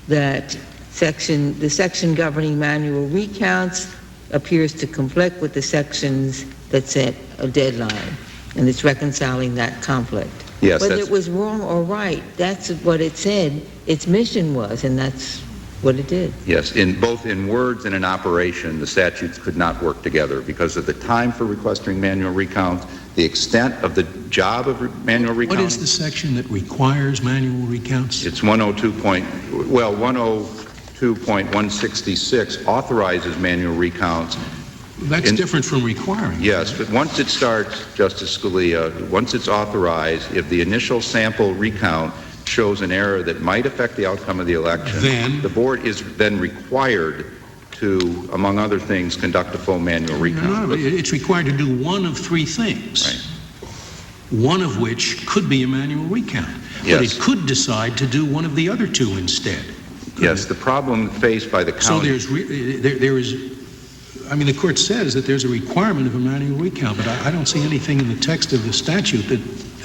that the section governing manual recounts appears to conflict with the sections that set a deadline, and it's reconciling that conflict. Yes, whether it was wrong or right, that's what it said its mission was, and that's what it did. Yes, both in words and in operation, the statutes could not work together because of the time for requesting manual recounts, the extent of the job of manual recounts. What is the section that requires manual recounts? It's 102.166 authorizes manual recounts. That's different from requiring. Yes, but once it starts, Justice Scalia, once it's authorized, if the initial sample recount shows an error that might affect the outcome of the election, then the board is then required to, among other things, conduct a full manual recount. No, it's required to do one of three things, right, one of which could be a manual recount. Yes. But it could decide to do one of the other two instead. Yes, the problem faced by the county... So there is, I mean, the court says that there's a requirement of a manual recount, but I don't see anything in the text of the statute that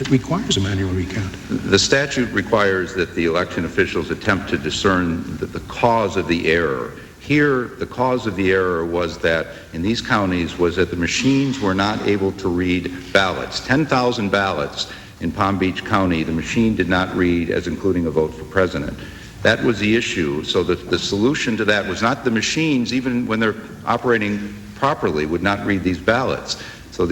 requires a manual recount. The statute requires that the election officials attempt to discern the cause of the error. Here, the cause of the error was that, in these counties, was that the machines were not able to read ballots. 10,000 ballots in Palm Beach County, the machine did not read as including a vote for president. That was the issue. So the solution to that was not the machines, even when they're operating properly, would not read these ballots. So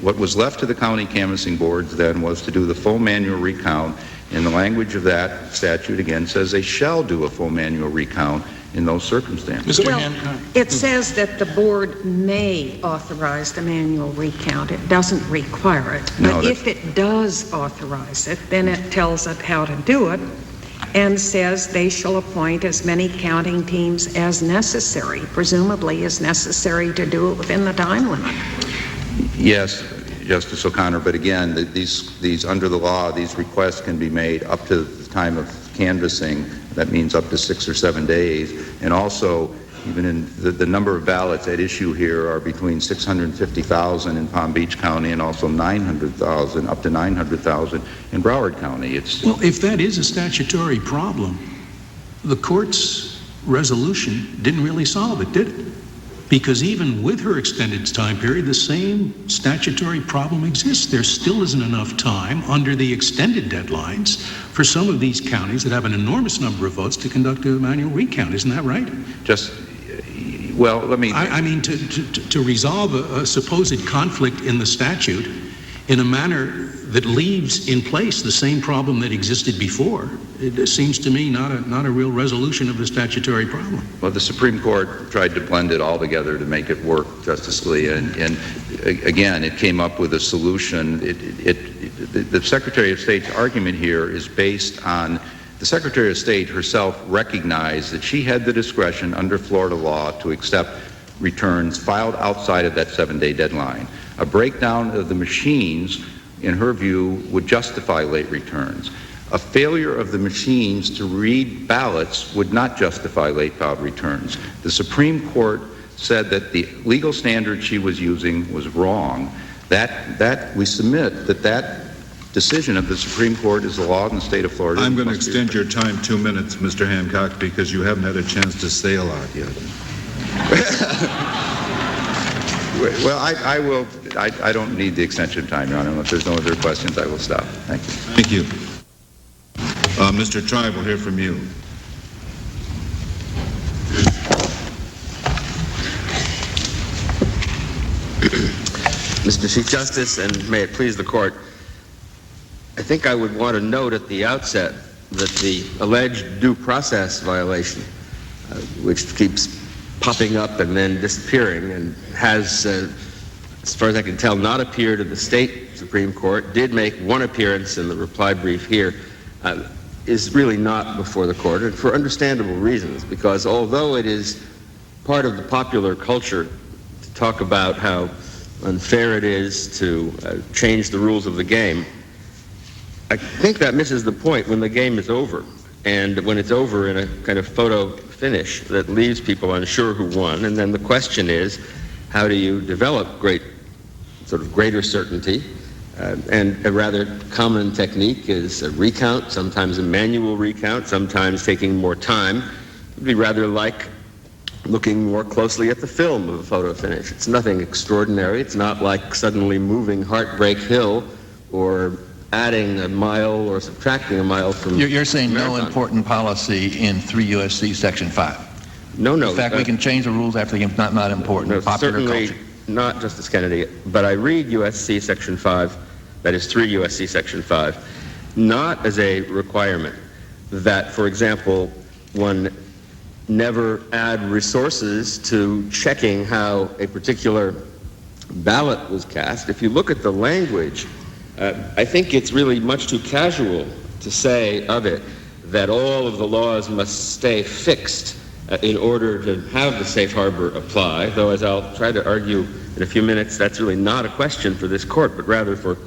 what was left to the county canvassing boards then was to do the full manual recount. And the language of that statute, again, says they shall do a full manual recount in those circumstances. Mr. Well, Hancock. it says that the board may authorize the manual recount. It doesn't require it. No, but if it does authorize it, then it tells it how to do it and says they shall appoint as many counting teams as necessary, presumably as necessary to do it within the time limit. Yes, Justice O'Connor, but again, these under the law, these requests can be made up to the time of canvassing. That means up to 6 or 7 days. And also, even in the number of ballots at issue here are between 650,000 in Palm Beach County and also 900,000, up to 900,000 in Broward County. Well, if that is a statutory problem, the court's resolution didn't really solve it, did it? Because even with her extended time period, the same statutory problem exists. There still isn't enough time under the extended deadlines for some of these counties that have an enormous number of votes to conduct a manual recount. Isn't that right? Well, let me... I mean, to resolve a supposed conflict in the statute in a manner that leaves in place the same problem that existed before, it seems to me not a real resolution of the statutory problem. Well, the Supreme Court tried to blend it all together to make it work, Justice Scalia, and again, it came up with a solution. The Secretary of State's argument here is based on the Secretary of State herself recognized that she had the discretion under Florida law to accept returns filed outside of that 7-day deadline. A breakdown of the machines, in her view, would justify late returns. A failure of the machines to read ballots would not justify late filed returns. The Supreme Court said that the legal standard she was using was wrong. That we submit that decision of the Supreme Court is the law in the state of Florida. I'm going to extend your time 2 minutes, Mr. Hancock, because you haven't had a chance to say a lot yet. Well, I will. I don't need the extension of time, Your Honor. If there's no other questions, I will stop. Thank you. Thank you. Mr. Tribe, we'll hear from you. Mr. Chief Justice, and may it please the Court, I think I would want to note at the outset that the alleged due process violation, which keeps popping up and then disappearing and has, as far as I can tell, not appeared in the state Supreme Court, did make one appearance in the reply brief here, is really not before the Court, and for understandable reasons, because although it is part of the popular culture to talk about how unfair it is to change the rules of the game. I think that misses the point when the game is over, and when it's over in a kind of photo finish that leaves people unsure who won. And then the question is, how do you develop greater certainty? And a rather common technique is a recount, sometimes a manual recount, sometimes taking more time. It would be rather like looking more closely at the film of a photo finish. It's nothing extraordinary. It's not like suddenly moving Heartbreak Hill or adding a mile or subtracting a mile from... You're saying marathon. no important policy in 3 U.S.C. Section 5? No. In fact, we can change the rules after the game's not important. No, Popular certainly culture. not, Justice Kennedy. But I read U.S.C. Section 5, that is 3 U.S.C. Section 5, not as a requirement that, for example, one never add resources to checking how a particular ballot was cast. If you look at the language, I think it's really much too casual to say of it that all of the laws must stay fixed in order to have the safe harbor apply, though as I'll try to argue in a few minutes, that's really not a question for this court, but rather for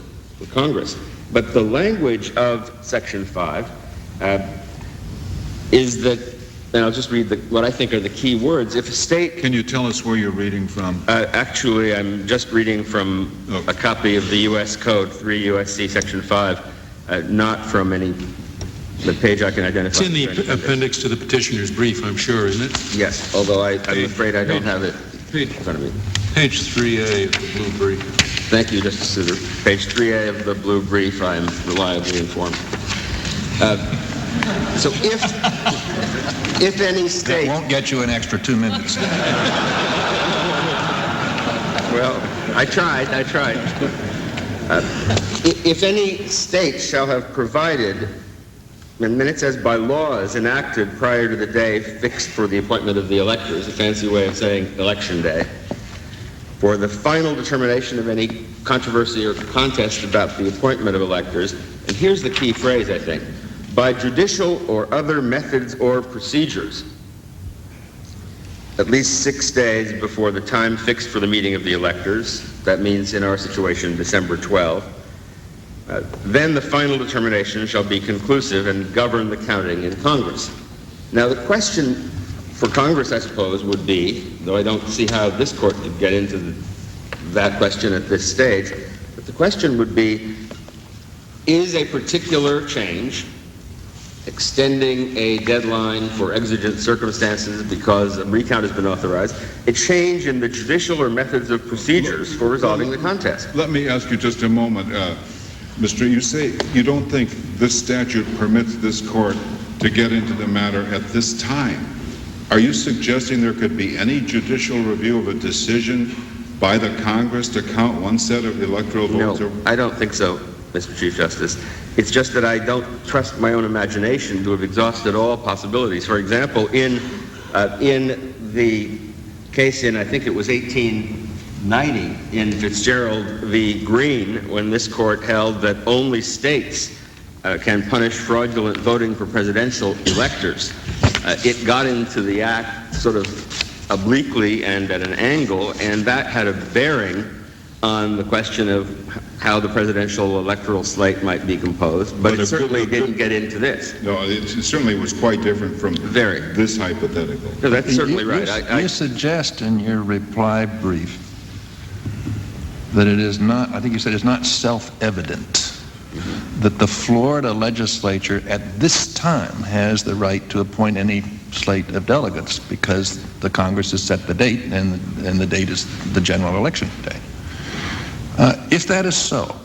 Congress. But the language of Section 5 is that, and I'll just read what I think are the key words. If a state... Can you tell us where you're reading from? Actually, I'm just reading from a copy of the U.S. Code, 3 U.S.C. Section 5, not from the page I can identify. It's in the appendix to the petitioner's brief, I'm sure, isn't it? Yes, although I'm afraid I don't have it in front of me. Page 3A of the blue brief. Thank you, Justice Souter. Page 3A of the blue brief, I am reliably informed. So if any state... That won't get you an extra 2 minutes. Well, I tried. If any state shall have provided, and then it says by laws enacted prior to the day fixed for the appointment of the electors, a fancy way of saying election day, for the final determination of any controversy or contest about the appointment of electors, and here's the key phrase, I think, by judicial or other methods or procedures, at least 6 days before the time fixed for the meeting of the electors, that means in our situation December 12, then the final determination shall be conclusive and govern the counting in Congress. Now the question for Congress, I suppose, would be, though I don't see how this court could get into that question at this stage, but the question would be, is a particular change extending a deadline for exigent circumstances because a recount has been authorized, a change in the judicial or methods of procedures for resolving the contest? Let me ask you just a moment. Mr. You say you don't think this statute permits this court to get into the matter at this time. Are you suggesting there could be any judicial review of a decision by the Congress to count one set of electoral votes? No, I don't think so, Mr. Chief Justice. It's just that I don't trust my own imagination to have exhausted all possibilities. For example, in the case in, I think it was 1890, in Fitzgerald v. Green, when this court held that only states can punish fraudulent voting for presidential electors, it got into the act sort of obliquely and at an angle, and that had a bearing on the question of how the presidential electoral slate might be composed, but it certainly didn't get into this. No, it certainly was quite different from this hypothetical. No, that's certainly right. You suggest in your reply brief that it is not, I think you said it's not self-evident that the Florida legislature at this time has the right to appoint any slate of delegates because the Congress has set the date and the date is the general election day. If that is so,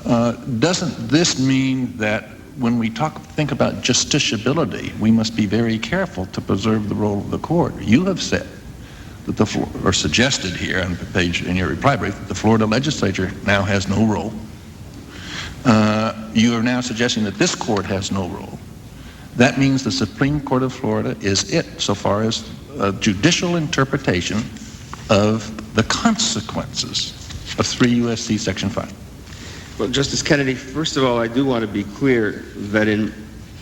doesn't this mean that when we think about justiciability, we must be very careful to preserve the role of the court? You have said that or suggested here on the page in your reply brief, that the Florida legislature now has no role. You are now suggesting that this court has no role. That means the Supreme Court of Florida is it, so far as judicial interpretation of the consequences of 3 U.S.C. Section 5. Well, Justice Kennedy, first of all, I do want to be clear that in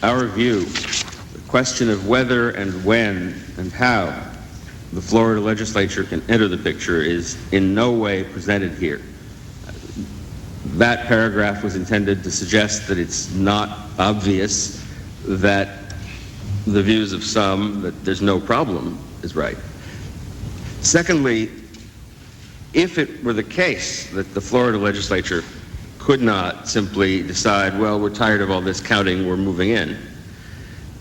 our view, the question of whether and when and how the Florida legislature can enter the picture is in no way presented here. That paragraph was intended to suggest that it's not obvious that the views of some that there's no problem is right. Secondly, if it were the case that the Florida legislature could not simply decide, well, we're tired of all this counting, we're moving in,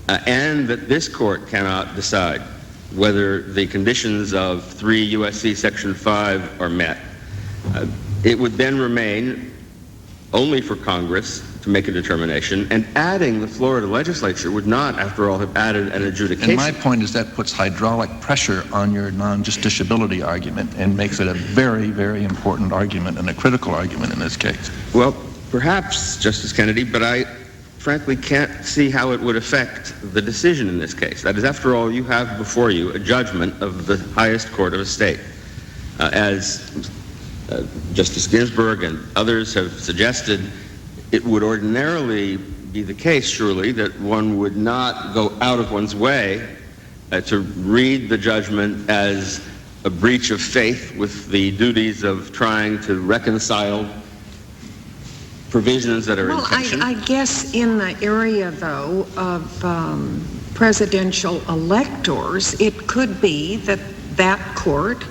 and that this court cannot decide whether the conditions of 3 U.S.C. Section 5 are met, it would then remain only for Congress to make a determination, and adding the Florida legislature would not, after all, have added an adjudication. And my point is that puts hydraulic pressure on your non-justiciability argument and makes it a very, very important argument and a critical argument in this case. Well, perhaps, Justice Kennedy, but I frankly can't see how it would affect the decision in this case. That is, after all, you have before you a judgment of the highest court of a state. As Justice Ginsburg and others have suggested, it would ordinarily be the case, surely, that one would not go out of one's way to read the judgment as a breach of faith with the duties of trying to reconcile provisions that are in tension. I guess in the area, though, of presidential electors, it could be that that court,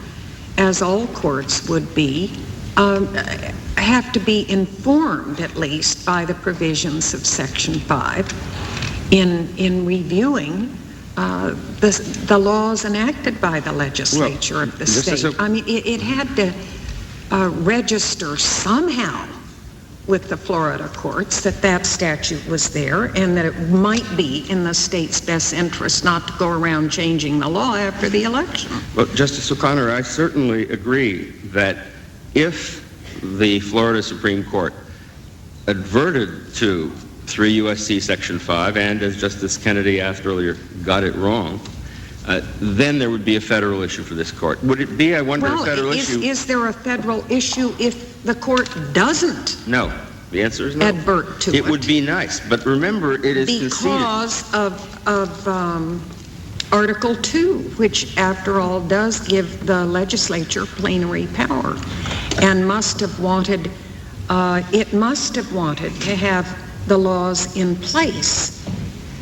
as all courts would be, have to be informed, at least, by the provisions of Section 5 in reviewing the laws enacted by the legislature of the state. I mean, it had to register somehow with the Florida courts that statute was there and that it might be in the state's best interest not to go around changing the law after the election. Well, Justice O'Connor, I certainly agree that if the Florida Supreme Court adverted to 3 U.S.C. Section 5 and, as Justice Kennedy asked earlier, got it wrong, then there would be a federal issue for this court. Would it be, I wonder, a federal issue? Is there a federal issue if the court doesn't? No. The answer is no. Advert to it. It would be nice, but remember, it is because of Article 2, which, after all, does give the legislature plenary power, and must have wanted to have the laws in place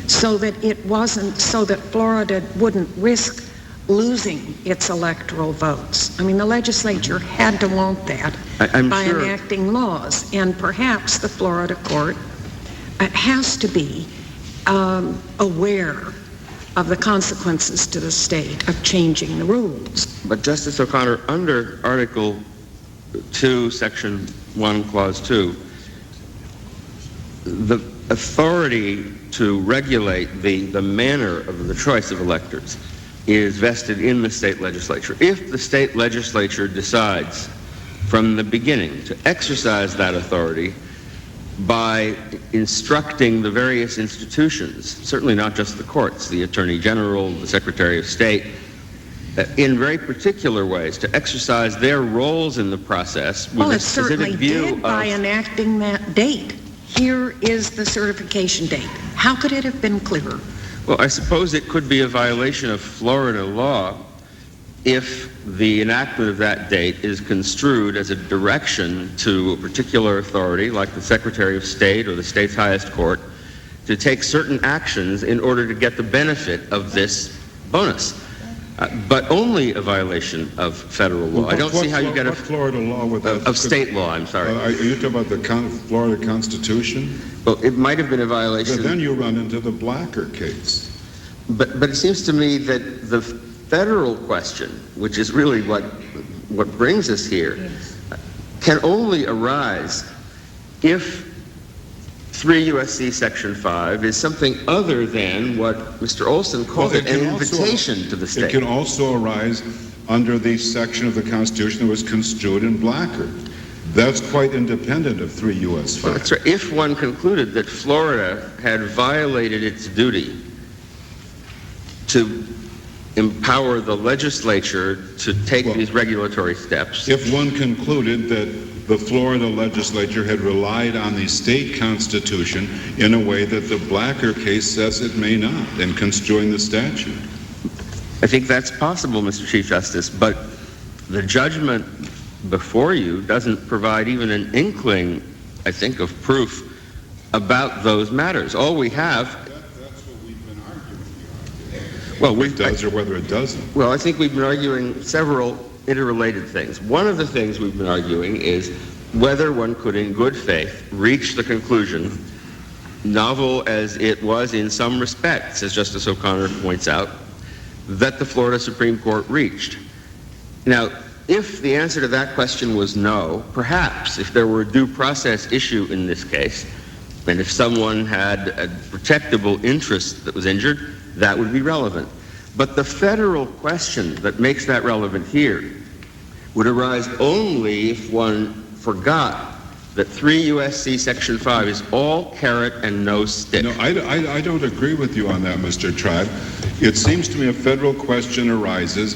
so that Florida wouldn't risk losing its electoral votes. I mean, the legislature had to want that by enacting laws, and perhaps the Florida court has to be aware of the consequences to the state of changing the rules. But Justice O'Connor, under Article 2, Section 1, Clause 2, the authority to regulate the manner of the choice of electors is vested in the state legislature. If the state legislature decides from the beginning to exercise that authority by instructing the various institutions, certainly not just the courts, the Attorney General, the Secretary of State, in very particular ways to exercise their roles in the process with a specific view of... Well, it certainly did by enacting that date. Here is the certification date. How could it have been clearer? Well, I suppose it could be a violation of Florida law if the enactment of that date is construed as a direction to a particular authority, like the Secretary of State or the state's highest court, to take certain actions in order to get the benefit of this bonus. But only a violation of federal law. I don't see how you get a... Florida law would that... Of state law, I'm sorry. Are you talking about the Florida Constitution? Well, it might have been a violation... But then you run into the Blacker case. But it seems to me that the federal question, which is really what brings us here, can only arise if 3 U.S.C. Section 5 is something other than what Mr. Olson called an invitation to the state. It can also arise under the section of the Constitution that was construed in Blacker. That's quite independent of 3 U.S. 5. Well, that's right. If one concluded that Florida had violated its duty to empower the legislature to take these regulatory steps. If one concluded that the Florida legislature had relied on the state constitution in a way that the Blacker case says it may not, in construing the statute. I think that's possible, Mr. Chief Justice, but the judgment before you doesn't provide even an inkling, I think, of proof about those matters. All we have... That's what we've been arguing. Well, it does or whether it doesn't. Well, I think we've been arguing several interrelated things. One of the things we've been arguing is whether one could, in good faith, reach the conclusion, novel as it was in some respects, as Justice O'Connor points out, that the Florida Supreme Court reached. Now, if the answer to that question was no, perhaps if there were a due process issue in this case, and if someone had a protectable interest that was injured, that would be relevant. But the federal question that makes that relevant here would arise only if one forgot that 3 U.S.C. Section 5 is all carrot and no stick. No, I don't agree with you on that, Mr. Tribe. It seems to me a federal question arises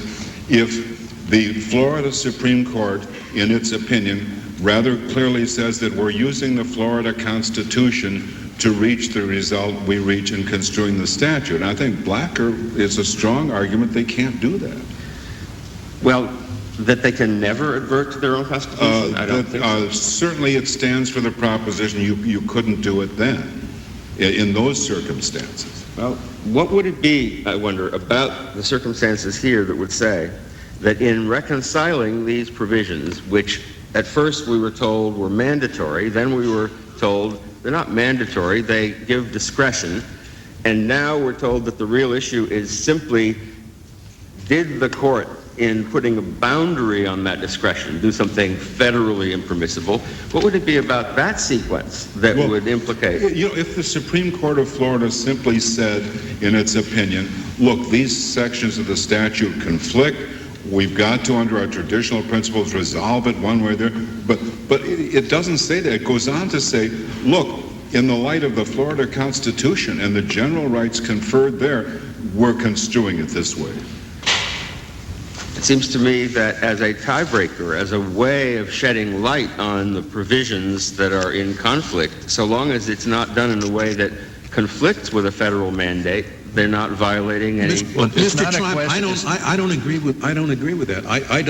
if the Florida Supreme Court, in its opinion, rather clearly says that we're using the Florida Constitution to reach the result we reach in construing the statute. And I think Blacker is a strong argument they can't do that. Well, that they can never advert to their own Constitution? I don't think so. Certainly it stands for the proposition you couldn't do it then, in those circumstances. Well, what would it be, I wonder, about the circumstances here that would say that in reconciling these provisions, which at first we were told were mandatory, then we were told they're not mandatory, they give discretion, and now we're told that the real issue is simply, did the court, in putting a boundary on that discretion, do something federally impermissible? What would it be about that sequence that would implicate? You know, if the Supreme Court of Florida simply said, in its opinion, look, these sections of the statute conflict, we've got to, under our traditional principles, resolve it one way or the other. But it doesn't say that. It goes on to say, look, in the light of the Florida Constitution and the general rights conferred there, we're construing it this way. It seems to me that as a tiebreaker, as a way of shedding light on the provisions that are in conflict, so long as it's not done in a way that conflicts with a federal mandate, they're not violating any. Mr. Tribe, I don't agree with that. I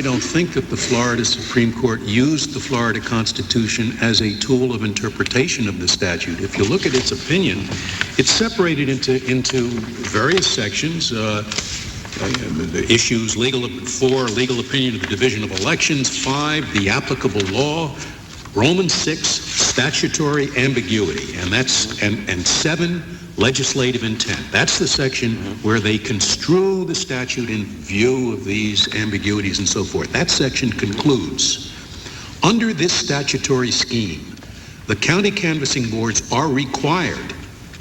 don't think that the Florida Supreme Court used the Florida Constitution as a tool of interpretation of the statute. If you look at its opinion, it's separated into various sections. The issues, legal opinion of the Division of Elections, 5, the applicable law, Romans 6, statutory ambiguity, and 7, legislative intent. That's the section where they construe the statute in view of these ambiguities and so forth. That section concludes, under this statutory scheme, the county canvassing boards are required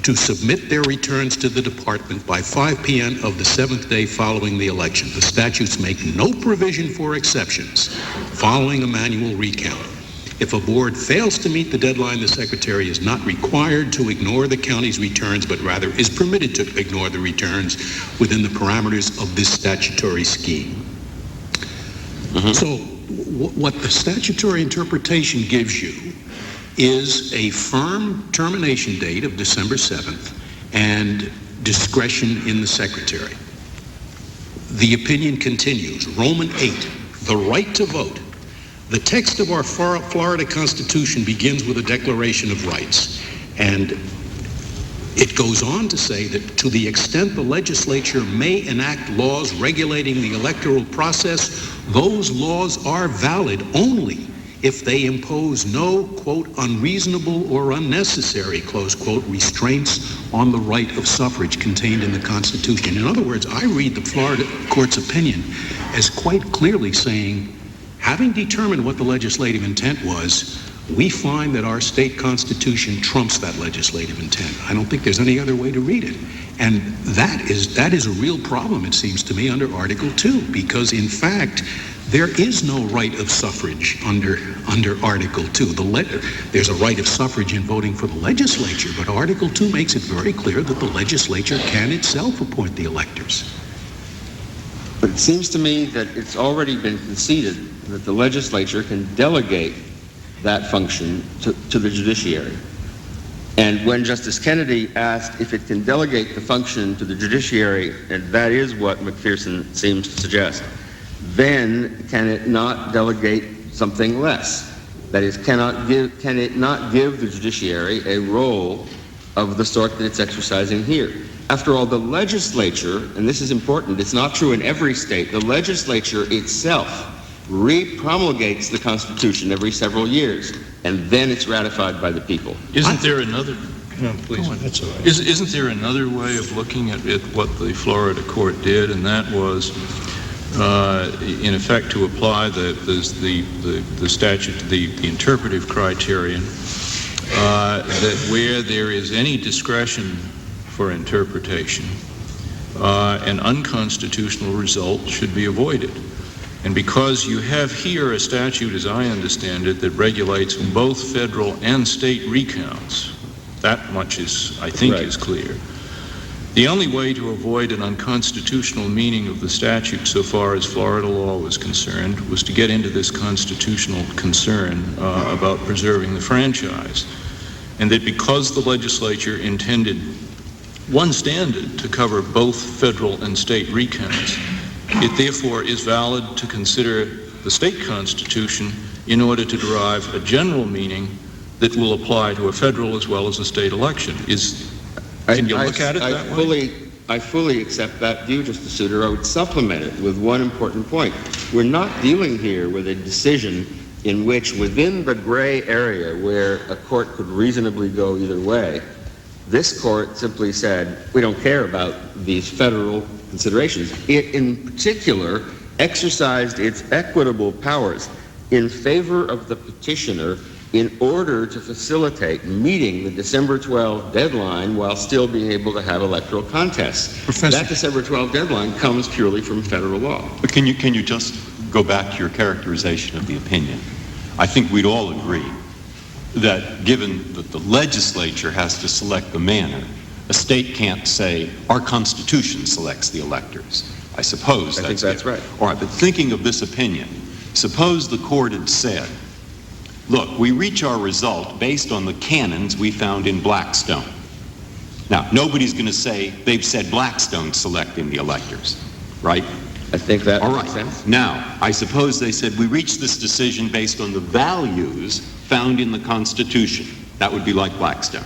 to submit their returns to the department by 5 p.m. of the 7th day following the election. The statutes make no provision for exceptions following a manual recount. If a board fails to meet the deadline, the secretary is not required to ignore the county's returns, but rather is permitted to ignore the returns within the parameters of this statutory scheme. So what the statutory interpretation gives you is a firm termination date of December 7th and discretion in the secretary. The opinion continues. Roman 8, the right to vote. The text of our Florida Constitution begins with a Declaration of Rights, and it goes on to say that to the extent the legislature may enact laws regulating the electoral process, those laws are valid only if they impose no, quote, unreasonable or unnecessary, close quote, restraints on the right of suffrage contained in the Constitution. In other words, I read the Florida court's opinion as quite clearly saying, having determined what the legislative intent was, we find that our state constitution trumps that legislative intent. I don't think there's any other way to read it. And that is a real problem, it seems to me, under Article 2, because in fact, there is no right of suffrage under Article 2. There's a right of suffrage in voting for the legislature, but Article 2 makes it very clear that the legislature can itself appoint the electors. But it seems to me that it's already been conceded that the legislature can delegate that function to the judiciary. And when Justice Kennedy asked if it can delegate the function to the judiciary, and that is what McPherson seems to suggest, then can it not delegate something less? That is, can it not give the judiciary a role of the sort that it's exercising here? After all, the legislature, and this is important, it's not true in every state, the legislature itself re-promulgates the Constitution every several years, and then it's ratified by the people. Isn't there another... No, please. Go on, that's all right. Isn't there another way of looking at what the Florida court did, and that was, in effect, to apply the statute, the interpretive criterion, that where there is any discretion for interpretation, an unconstitutional result should be avoided. And because you have here a statute, as I understand it, that regulates both federal and state recounts, that much is, I think, is clear. The only way to avoid an unconstitutional meaning of the statute so far as Florida law was concerned was to get into this constitutional concern about preserving the franchise. And that because the legislature intended one standard to cover both federal and state recounts, it therefore is valid to consider the state constitution in order to derive a general meaning that will apply to a federal as well as a state election. Can you look at it that way? I fully accept that view, Justice Souter. I would supplement it with one important point. We're not dealing here with a decision in which, within the gray area where a court could reasonably go either way, this court simply said, we don't care about these federal considerations. It, in particular, exercised its equitable powers in favor of the petitioner in order to facilitate meeting the December 12 deadline while still being able to have electoral contests. Professor. That December 12 deadline comes purely from federal law. But can you just go back to your characterization of the opinion? I think we'd all agree that given that the legislature has to select the manner, a state can't say, our Constitution selects the electors. I suppose I think that's right. All right, but thinking of this opinion, suppose the court had said, look, we reach our result based on the canons we found in Blackstone. Now, nobody's going to say they've said Blackstone selecting the electors, right? I think that all makes right. sense. Now, I suppose they said we reached this decision based on the values found in the Constitution. That would be like Blackstone.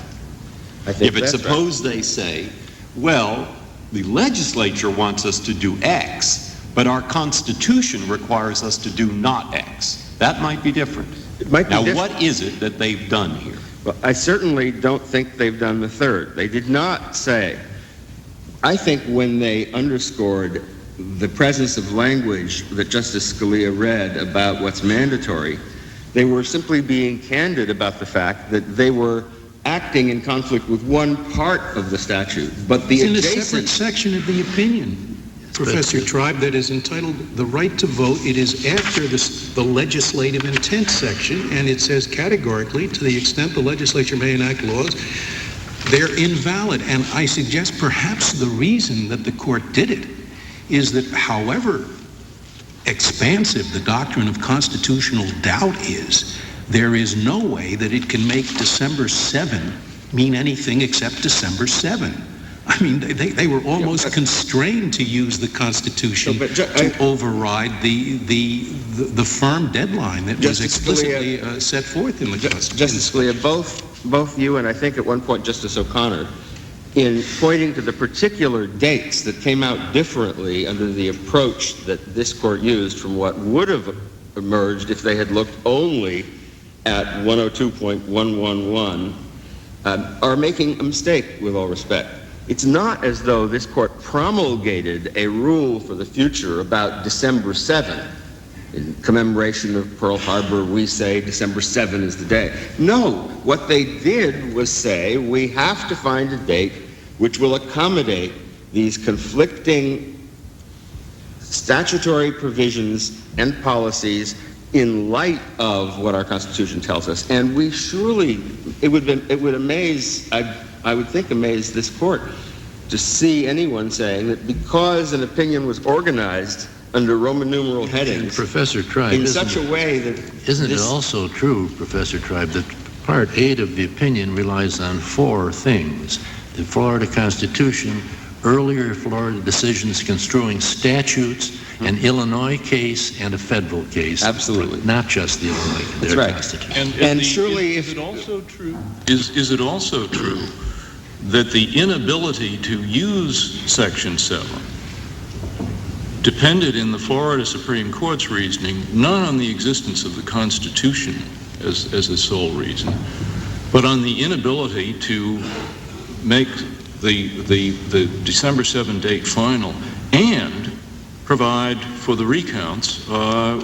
I think If suppose right. they say, well, the legislature wants us to do X, but our Constitution requires us to do not X. That might be different. It might be now, different. what is it that they've done here? Well, I certainly don't think they've done the third. They did not say. I think when they underscored the presence of language that Justice Scalia read about what's mandatory, they were simply being candid about the fact that they were acting in conflict with one part of the statute, but the It's in a adjacent separate section of the opinion, Professor Tribe, that is entitled the right to vote. It is after the legislative intent section, and it says categorically, to the extent the legislature may enact laws, they're invalid. And I suggest perhaps the reason that the court did it is that however expansive the doctrine of constitutional doubt is, there is no way that it can make December 7 mean anything except December 7. I mean, they were almost constrained to use the Constitution to override the firm deadline that was explicitly set forth in the Constitution. Justice Scalia, both you and I think at one point Justice O'Connor, in pointing to the particular dates that came out differently under the approach that this court used from what would have emerged if they had looked only at 102.111, are making a mistake, with all respect. It's not as though this court promulgated a rule for the future about December 7. In commemoration of Pearl Harbor, we say December 7 is the day. No, what they did was say we have to find a date which will accommodate these conflicting statutory provisions and policies in light of what our Constitution tells us. And we surely, it would amaze, I would think amaze this court to see anyone saying that because an opinion was organized under Roman numeral headings, Professor Tribe, in such a way that... Isn't it also true, Professor Tribe, that Part 8 of the opinion relies on 4 things: the Florida Constitution, earlier Florida decisions construing statutes, an Illinois case, and a federal case. Absolutely. Not just the Illinois That's right. Constitution. And surely is it also true? Is it also true that the inability to use Section 7 depended in the Florida Supreme Court's reasoning not on the existence of the Constitution as a sole reason, but on the inability to make the December 7 date final and provide for the recounts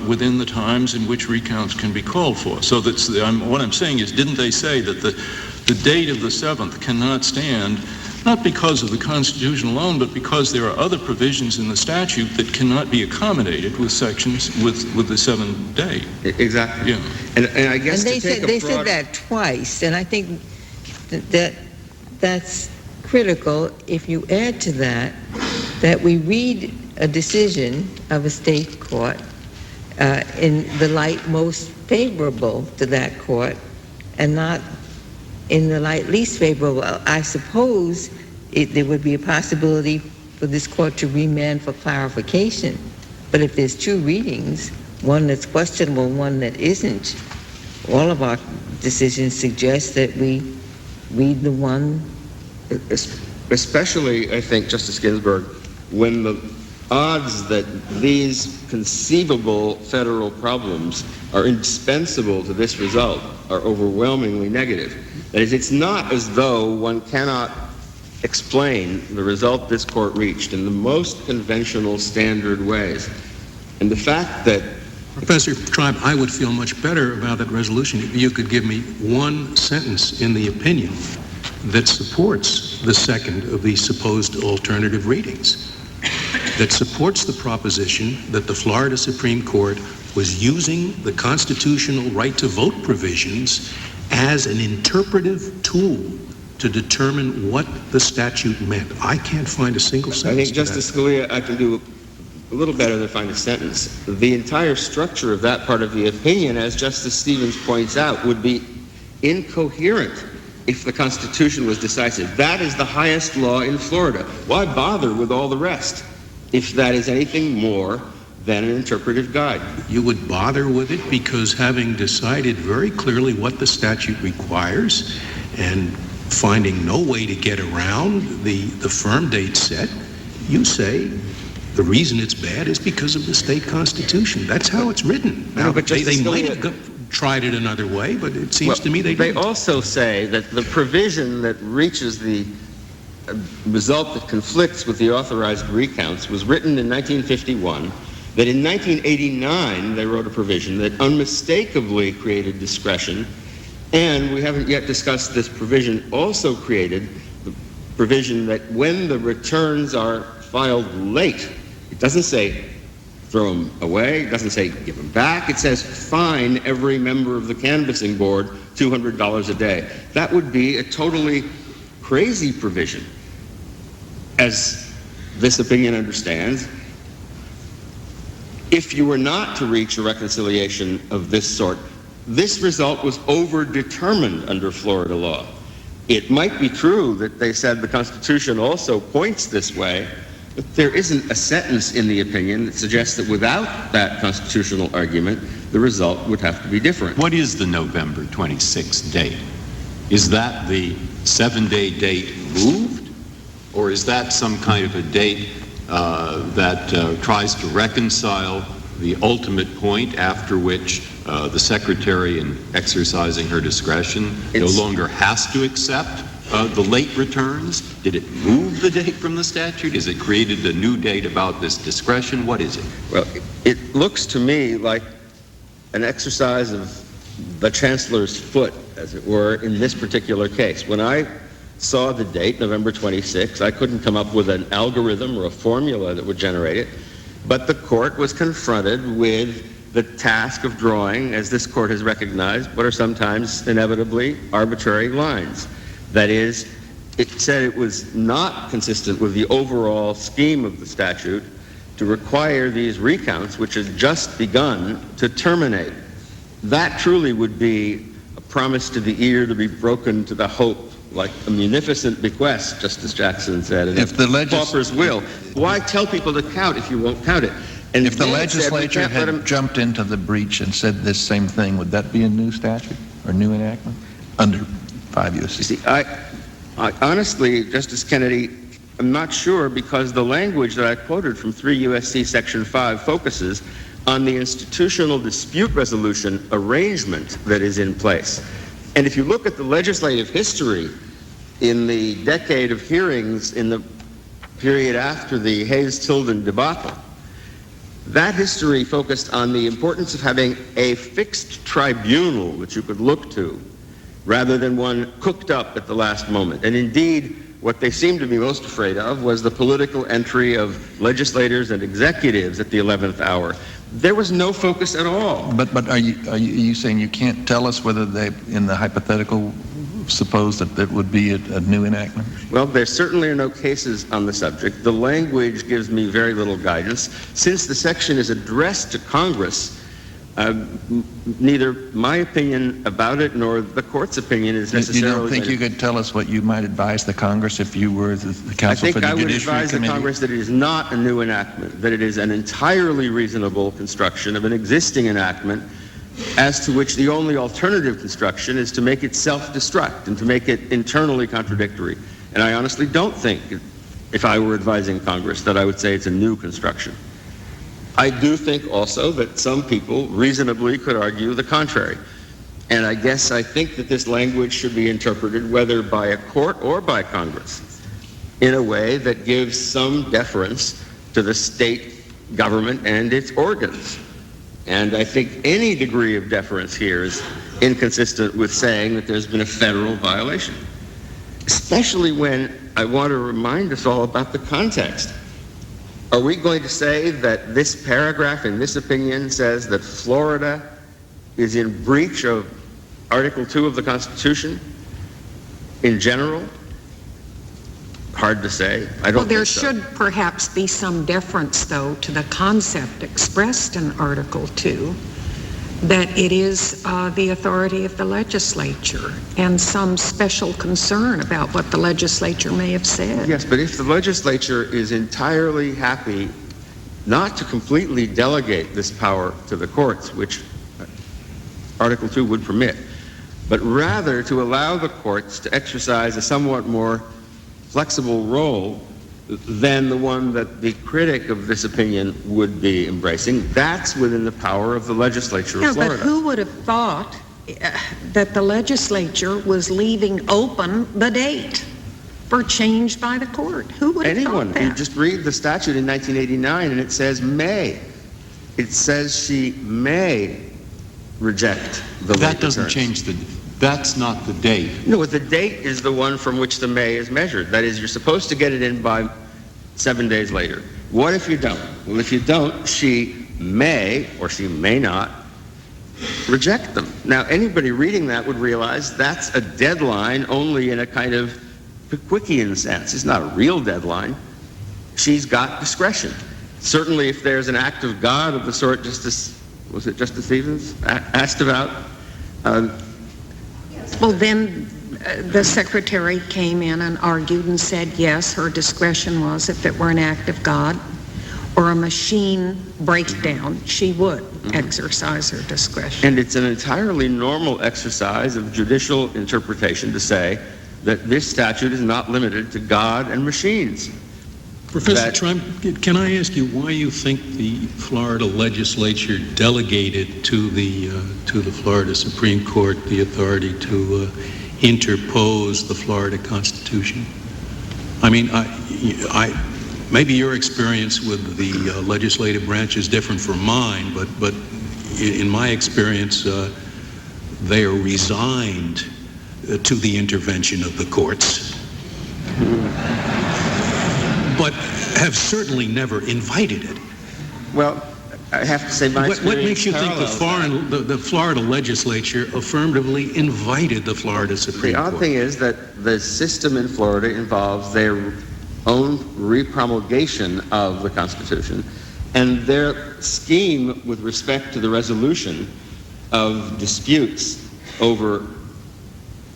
within the times in which recounts can be called for? So that's what I'm saying is, didn't they say that the date of the 7th cannot stand, not because of the Constitution alone, but because there are other provisions in the statute that cannot be accommodated with sections with the 7th day? Exactly. Yeah. And I guess And they said that twice, and I think that's critical. If you add to that we read a decision of a state court in the light most favorable to that court and not in the light least favorable. I suppose there would be a possibility for this court to remand for clarification. But if there's 2 readings, one that's questionable, one that isn't, all of our decisions suggest that we read the one. Especially, I think, Justice Ginsburg, when the odds that these conceivable federal problems are indispensable to this result are overwhelmingly negative. That is, it's not as though one cannot explain the result this court reached in the most conventional, standard ways. And the fact that... Professor Tribe, I would feel much better about that resolution if you could give me one sentence in the opinion that supports the second of these supposed alternative readings, that supports the proposition that the Florida Supreme Court was using the constitutional right to vote provisions as an interpretive tool to determine what the statute meant. I can't find a single sentence. I think, Justice Scalia, I can do a little better than find a sentence. The entire structure of that part of the opinion, as Justice Stevens points out, would be incoherent if the Constitution was decisive. That is the highest law in Florida. Why bother with all the rest if that is anything more than an interpretive guide? You would bother with it because, having decided very clearly what the statute requires and finding no way to get around the firm date set, you say the reason it's bad is because of the state constitution. That's how it's written. Now, but they might have tried it another way, but it seems to me they didn't. They also say that the provision that reaches the result that conflicts with the authorized recounts was written in 1951, that in 1989 they wrote a provision that unmistakably created discretion, and we haven't yet discussed this provision also created the provision that when the returns are filed late, it doesn't say throw them away, it doesn't say give them back, it says fine every member of the canvassing board $200 a day. That would be a totally crazy provision. As this opinion understands, if you were not to reach a reconciliation of this sort, this result was overdetermined under Florida law. It might be true that they said the Constitution also points this way, but there isn't a sentence in the opinion that suggests that without that constitutional argument, the result would have to be different. What is the November 26th date? Is that the 7-day date moved? Or is that some kind of a date that tries to reconcile the ultimate point after which the Secretary, in exercising her discretion, no longer has to accept the late returns? Did it move the date from the statute? Is it created a new date about this discretion? What is it? Well, it looks to me like an exercise of the Chancellor's foot, as it were, in this particular case. When I saw the date, November 26, I couldn't come up with an algorithm or a formula that would generate it, but the court was confronted with the task of drawing, as this court has recognized, what are sometimes inevitably arbitrary lines. That is, it said it was not consistent with the overall scheme of the statute to require these recounts, which had just begun, to terminate. That truly would be a promise to the ear to be broken to the hope, like a munificent bequest, Justice Jackson said. And if the paupers will. Why tell people to count if you won't count it? And if the legislature had jumped into the breach and said this same thing, would that be a new statute or new enactment under 5 U.S.C.? You see, I honestly, Justice Kennedy, I'm not sure, because the language that I quoted from 3 U.S.C. Section 5 focuses on the institutional dispute resolution arrangement that is in place. And if you look at the legislative history in the decade of hearings in the period after the Hayes-Tilden debacle, that history focused on the importance of having a fixed tribunal that you could look to, rather than one cooked up at the last moment. And indeed, what they seemed to be most afraid of was the political entry of legislators and executives at the 11th hour. There was no focus at all. But are you saying you can't tell us whether they, in the hypothetical, suppose that that would be a new enactment? Well, there certainly are no cases on the subject. The language gives me very little guidance. Since the section is addressed to Congress, neither my opinion about it nor the court's opinion is necessarily... You don't think you could tell us what you might advise the Congress if you were the counsel for the Judiciary Committee? I think I would advise the Congress that it is not a new enactment, that it is an entirely reasonable construction of an existing enactment, as to which the only alternative construction is to make it self-destruct and to make it internally contradictory. And I honestly don't think, if I were advising Congress, that I would say it's a new construction. I do think also that some people reasonably could argue the contrary. And I guess I think that this language should be interpreted, whether by a court or by Congress, in a way that gives some deference to the state government and its organs. And I think any degree of deference here is inconsistent with saying that there's been a federal violation, especially when I want to remind us all about the context. Are we going to say that this paragraph in this opinion says that Florida is in breach of Article 2 of the Constitution in general? Hard to say. I don't think so. Well, there should perhaps be some deference, though, to the concept expressed in Article 2, that it is the authority of the legislature, and some special concern about what the legislature may have said. Yes, but if the legislature is entirely happy not to completely delegate this power to the courts, which Article 2 would permit, but rather to allow the courts to exercise a somewhat more flexible role than the one that the critic of this opinion would be embracing, that's within the power of the legislature of Florida. But who would have thought that the legislature was leaving open the date for change by the court? Who would have thought that? You just read the statute in 1989 and it says may. It says she may reject the late That doesn't returns. change the... That's not the date. No, the date is the one from which the may is measured. That is, you're supposed to get it in by 7 days later. What if you don't? Well, if you don't, she may, or she may not, reject them. Now, anybody reading that would realize that's a deadline only in a kind of Pickwickian sense. It's not a real deadline. She's got discretion. Certainly, if there's an act of God of the sort Justice Stevens asked about, Well, then the secretary came in and argued and said, yes, her discretion was, if it were an act of God or a machine breakdown, she would exercise her discretion. And it's an entirely normal exercise of judicial interpretation to say that this statute is not limited to God and machines. Professor Trump, can I ask you why you think the Florida legislature delegated to the Florida Supreme Court the authority to interpose the Florida Constitution? I mean, maybe your experience with the legislative branch is different from mine, but in my experience, they are resigned to the intervention of the courts, but have certainly never invited it. Well, I have to say my experience... What makes you think the Florida legislature affirmatively invited the Florida Supreme Court? The odd thing is that the system in Florida involves their own repromulgation of the Constitution, and their scheme with respect to the resolution of disputes over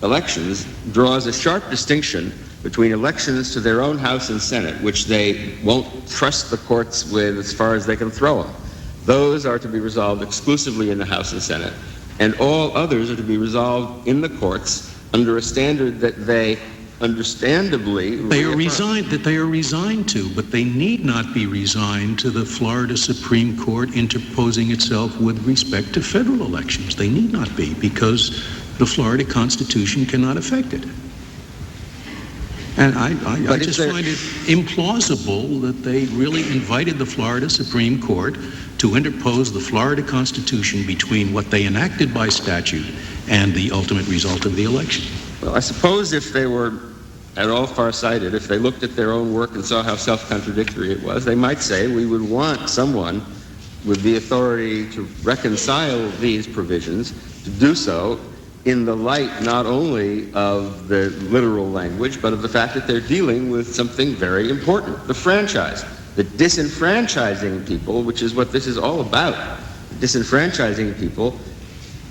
elections draws a sharp distinction between elections to their own House and Senate, which they won't trust the courts with as far as they can throw them. Those are to be resolved exclusively in the House and Senate, and all others are to be resolved in the courts under a standard that they understandably they are resigned to, but they need not be resigned to the Florida Supreme Court interposing itself with respect to federal elections. They need not be, because the Florida Constitution cannot affect it. And I just find it implausible that they really invited the Florida Supreme Court to interpose the Florida Constitution between what they enacted by statute and the ultimate result of the election. Well, I suppose if they were at all farsighted, if they looked at their own work and saw how self-contradictory it was, they might say we would want someone with the authority to reconcile these provisions to do so in the light not only of the literal language, but of the fact that they're dealing with something very important, the franchise. The disenfranchising people, which is what this is all about, disenfranchising people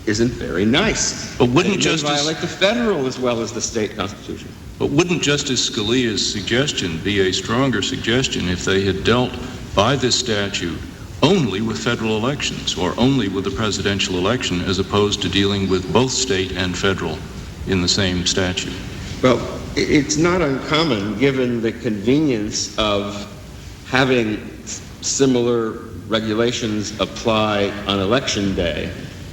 isn't very nice. But wouldn't Justice violate the federal as well as the state constitution? But wouldn't Justice Scalia's suggestion be a stronger suggestion if they had dealt by this statute only with federal elections or only with the presidential election, as opposed to dealing with both state and federal in the same statute? Well, it's not uncommon, given the convenience of having similar regulations apply on election day,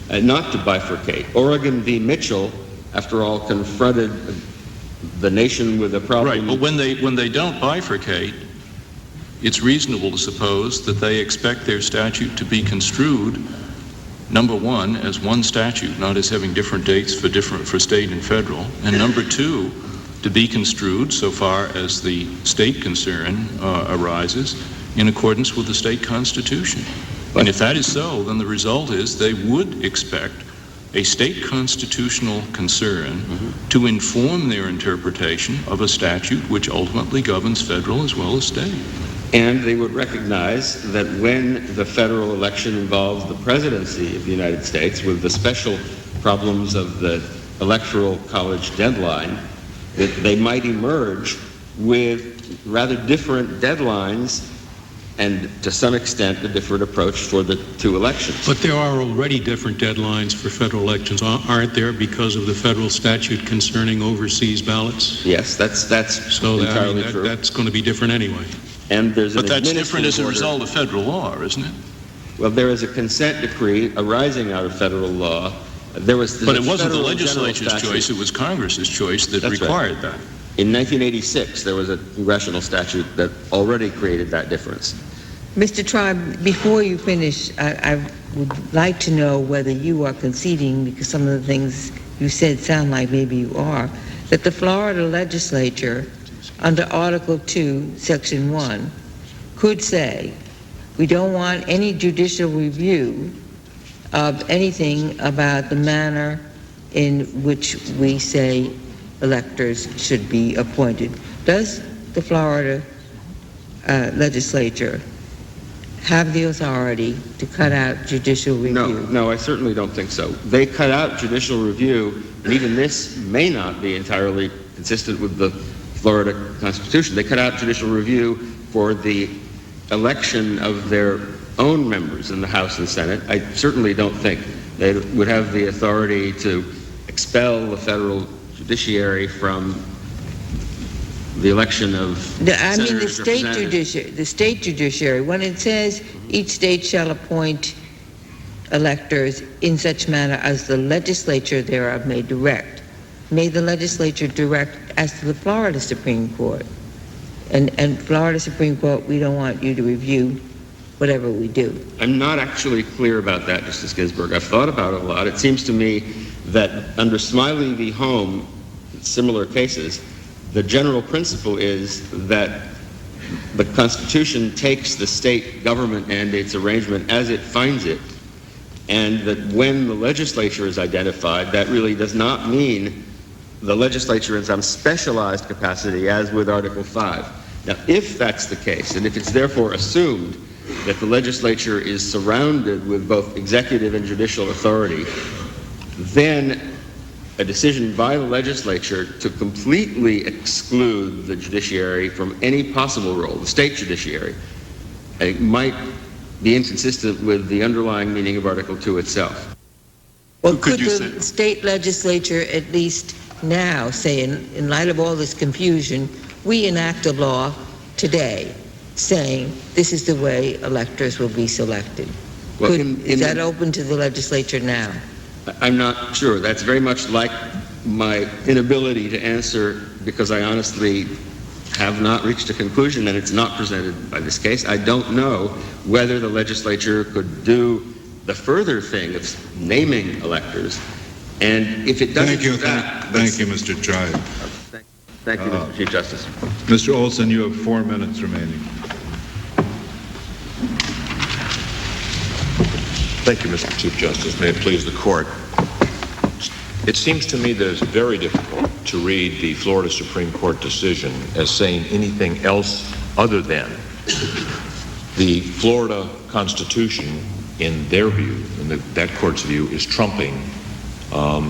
not to bifurcate. Oregon v. Mitchell, after all, confronted the nation with a problem. Right, but when they don't bifurcate, it's reasonable to suppose that they expect their statute to be construed, number one, as one statute, not as having different dates for state and federal, and number two, to be construed, so far as the state concern arises, in accordance with the state constitution. And if that is so, then the result is they would expect a state constitutional concern to inform their interpretation of a statute which ultimately governs federal as well as state. And they would recognize that when the federal election involves the presidency of the United States, with the special problems of the electoral college deadline, that they might emerge with rather different deadlines and, to some extent, a different approach for the two elections. But there are already different deadlines for federal elections, aren't there, because of the federal statute concerning overseas ballots? Yes, that's entirely true. That's going to be different anyway. And there's but that's different as a result of federal law, isn't it? Well, there is a consent decree arising out of federal law. But it wasn't the legislature's choice, it was Congress's choice that required that. In 1986, there was a congressional statute that already created that difference. Mr. Tribe, before you finish, I would like to know whether you are conceding, because some of the things you said sound like maybe you are, that the Florida legislature, under Article 2, Section 1, could say, we don't want any judicial review of anything about the manner in which we say electors should be appointed. Does the Florida legislature have the authority to cut out judicial review? No, I certainly don't think so. They cut out judicial review, and even this may not be entirely consistent with the Florida Constitution. They cut out judicial review for the election of their own members in the House and Senate. I certainly don't think they would have the authority to expel the federal judiciary from the election of senators, the state judiciary, when it says each state shall appoint electors in such manner as the legislature thereof may direct. May the legislature direct as to the Florida Supreme Court. And Florida Supreme Court, we don't want you to review whatever we do. I'm not actually clear about that, Justice Ginsburg. I've thought about it a lot. It seems to me that under Smiley v. Home, similar cases, the general principle is that the Constitution takes the state government and its arrangement as it finds it, and that when the legislature is identified, that really does not mean the legislature in some specialized capacity, as with Article 5. Now, if that's the case, and if it's therefore assumed that the legislature is surrounded with both executive and judicial authority, then a decision by the legislature to completely exclude the judiciary from any possible role, the state judiciary, it might be inconsistent with the underlying meaning of Article 2 itself. Well, could the state legislature at least now say, in light of all this confusion, we enact a law today saying this is the way electors will be selected? Well, is that open to the legislature now? I'm not sure. That's very much like my inability to answer, because I honestly have not reached a conclusion, and it's not presented by this case. I don't know whether the legislature could do the further thing of naming electors, and if it doesn't do that... Thank you, Mr. Tribe. Thank you, Mr. Chief Justice. Mr. Olson, you have 4 minutes remaining. Thank you, Mr. Chief Justice. May it please the Court. It seems to me that it's very difficult to read the Florida Supreme Court decision as saying anything else other than the Florida Constitution, in their view, in that court's view, is trumping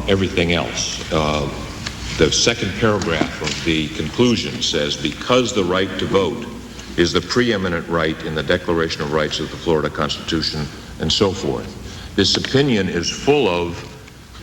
everything else. The second paragraph of the conclusion says, because the right to vote is the preeminent right in the Declaration of Rights of the Florida Constitution, and so forth. This opinion is full of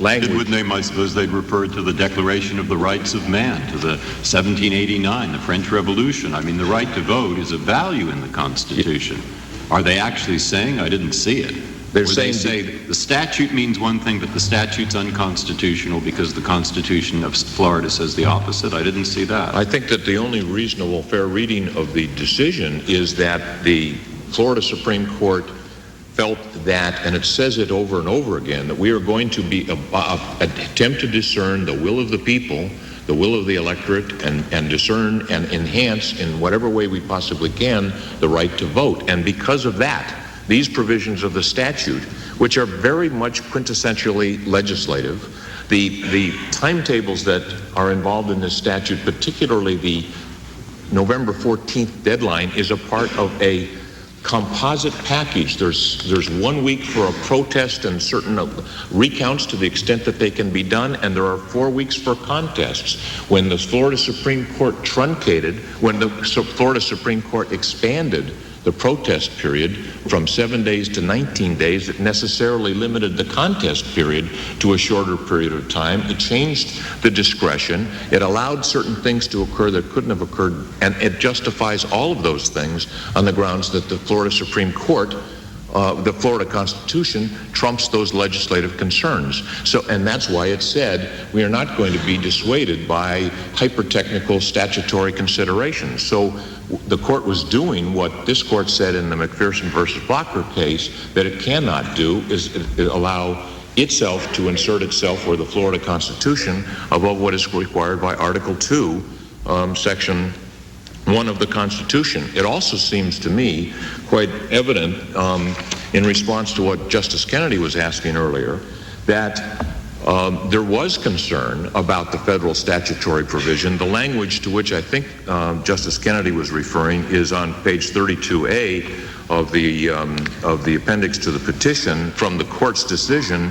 language. Wouldn't they, I suppose they'd refer to the Declaration of the Rights of Man, to the 1789, the French Revolution. I mean, the right to vote is a value in the Constitution. Are they actually saying, I didn't see it? They're saying they say the statute means one thing, but the statute's unconstitutional because the Constitution of Florida says the opposite? I didn't see that. I think that the only reasonable, fair reading of the decision is that the Florida Supreme Court felt that, and it says it over and over again, that we are going to be attempt to discern the will of the people, the will of the electorate, and discern and enhance in whatever way we possibly can the right to vote. And because of that, these provisions of the statute, which are very much quintessentially legislative, the timetables that are involved in this statute, particularly the November 14th deadline, is a part of a composite package. There's 1 week for a protest and certain recounts to the extent that they can be done, and there are 4 weeks for contests. When the Florida Supreme Court truncated, when the Florida Supreme Court expanded the protest period from 7 days to 19 days, it necessarily limited the contest period to a shorter period of time. It changed the discretion. It allowed certain things to occur that couldn't have occurred, and it justifies all of those things on the grounds that the Florida Supreme Court, the Florida Constitution, trumps those legislative concerns. So, and that's why it said we are not going to be dissuaded by hyper-technical statutory considerations. So the court was doing what this court said in the McPherson versus Blocker case that it cannot do, is allow itself to insert itself, or the Florida Constitution, above what is required by Article 2, Section 1 of the Constitution. It also seems to me quite evident in response to what Justice Kennedy was asking earlier, that there was concern about the federal statutory provision. The language to which I think Justice Kennedy was referring is on page 32A of the appendix to the petition from the court's decision,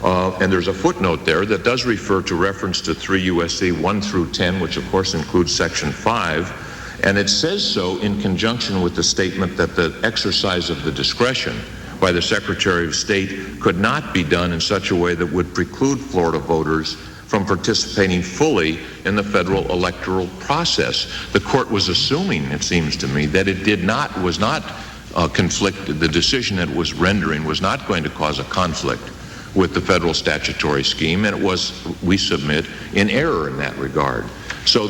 and there's a footnote there that does refer to reference to 3 U.S.C. 1 through 10, which of course includes Section 5, and it says so in conjunction with the statement that the exercise of the discretion by the Secretary of State could not be done in such a way that would preclude Florida voters from participating fully in the federal electoral process. The court was assuming, it seems to me, that it was not conflicted. The decision that it was rendering was not going to cause a conflict with the federal statutory scheme, and it was, we submit, in error in that regard. So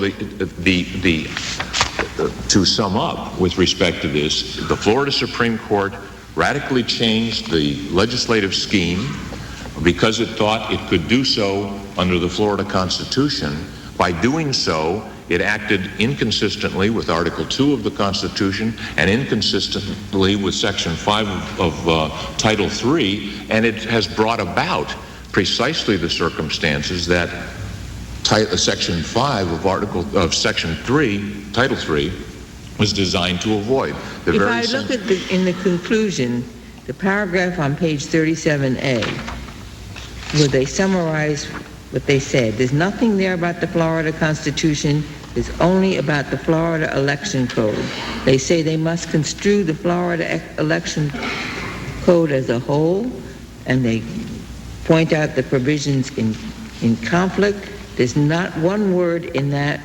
to sum up with respect to this, the Florida Supreme Court radically changed the legislative scheme because it thought it could do so under the Florida Constitution. By doing so, it acted inconsistently with Article 2 of the Constitution and inconsistently with Section 5 of Title 3, and it has brought about precisely the circumstances that Section 5 of Section 3, Title 3, was designed to avoid. If I look at in the conclusion, the paragraph on page 37A, where they summarize what they said. There's nothing there about the Florida Constitution. It's only about the Florida Election Code. They say they must construe the Florida Election Code as a whole, and they point out the provisions in conflict. There's not one word in that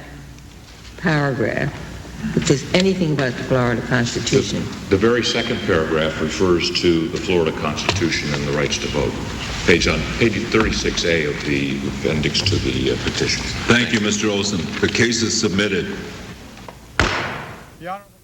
paragraph which is anything about the Florida Constitution. The very second paragraph refers to the Florida Constitution and the rights to vote. Page 36A of the appendix to the petition. Thank you, Mr. Olson. The case is submitted. The Honorable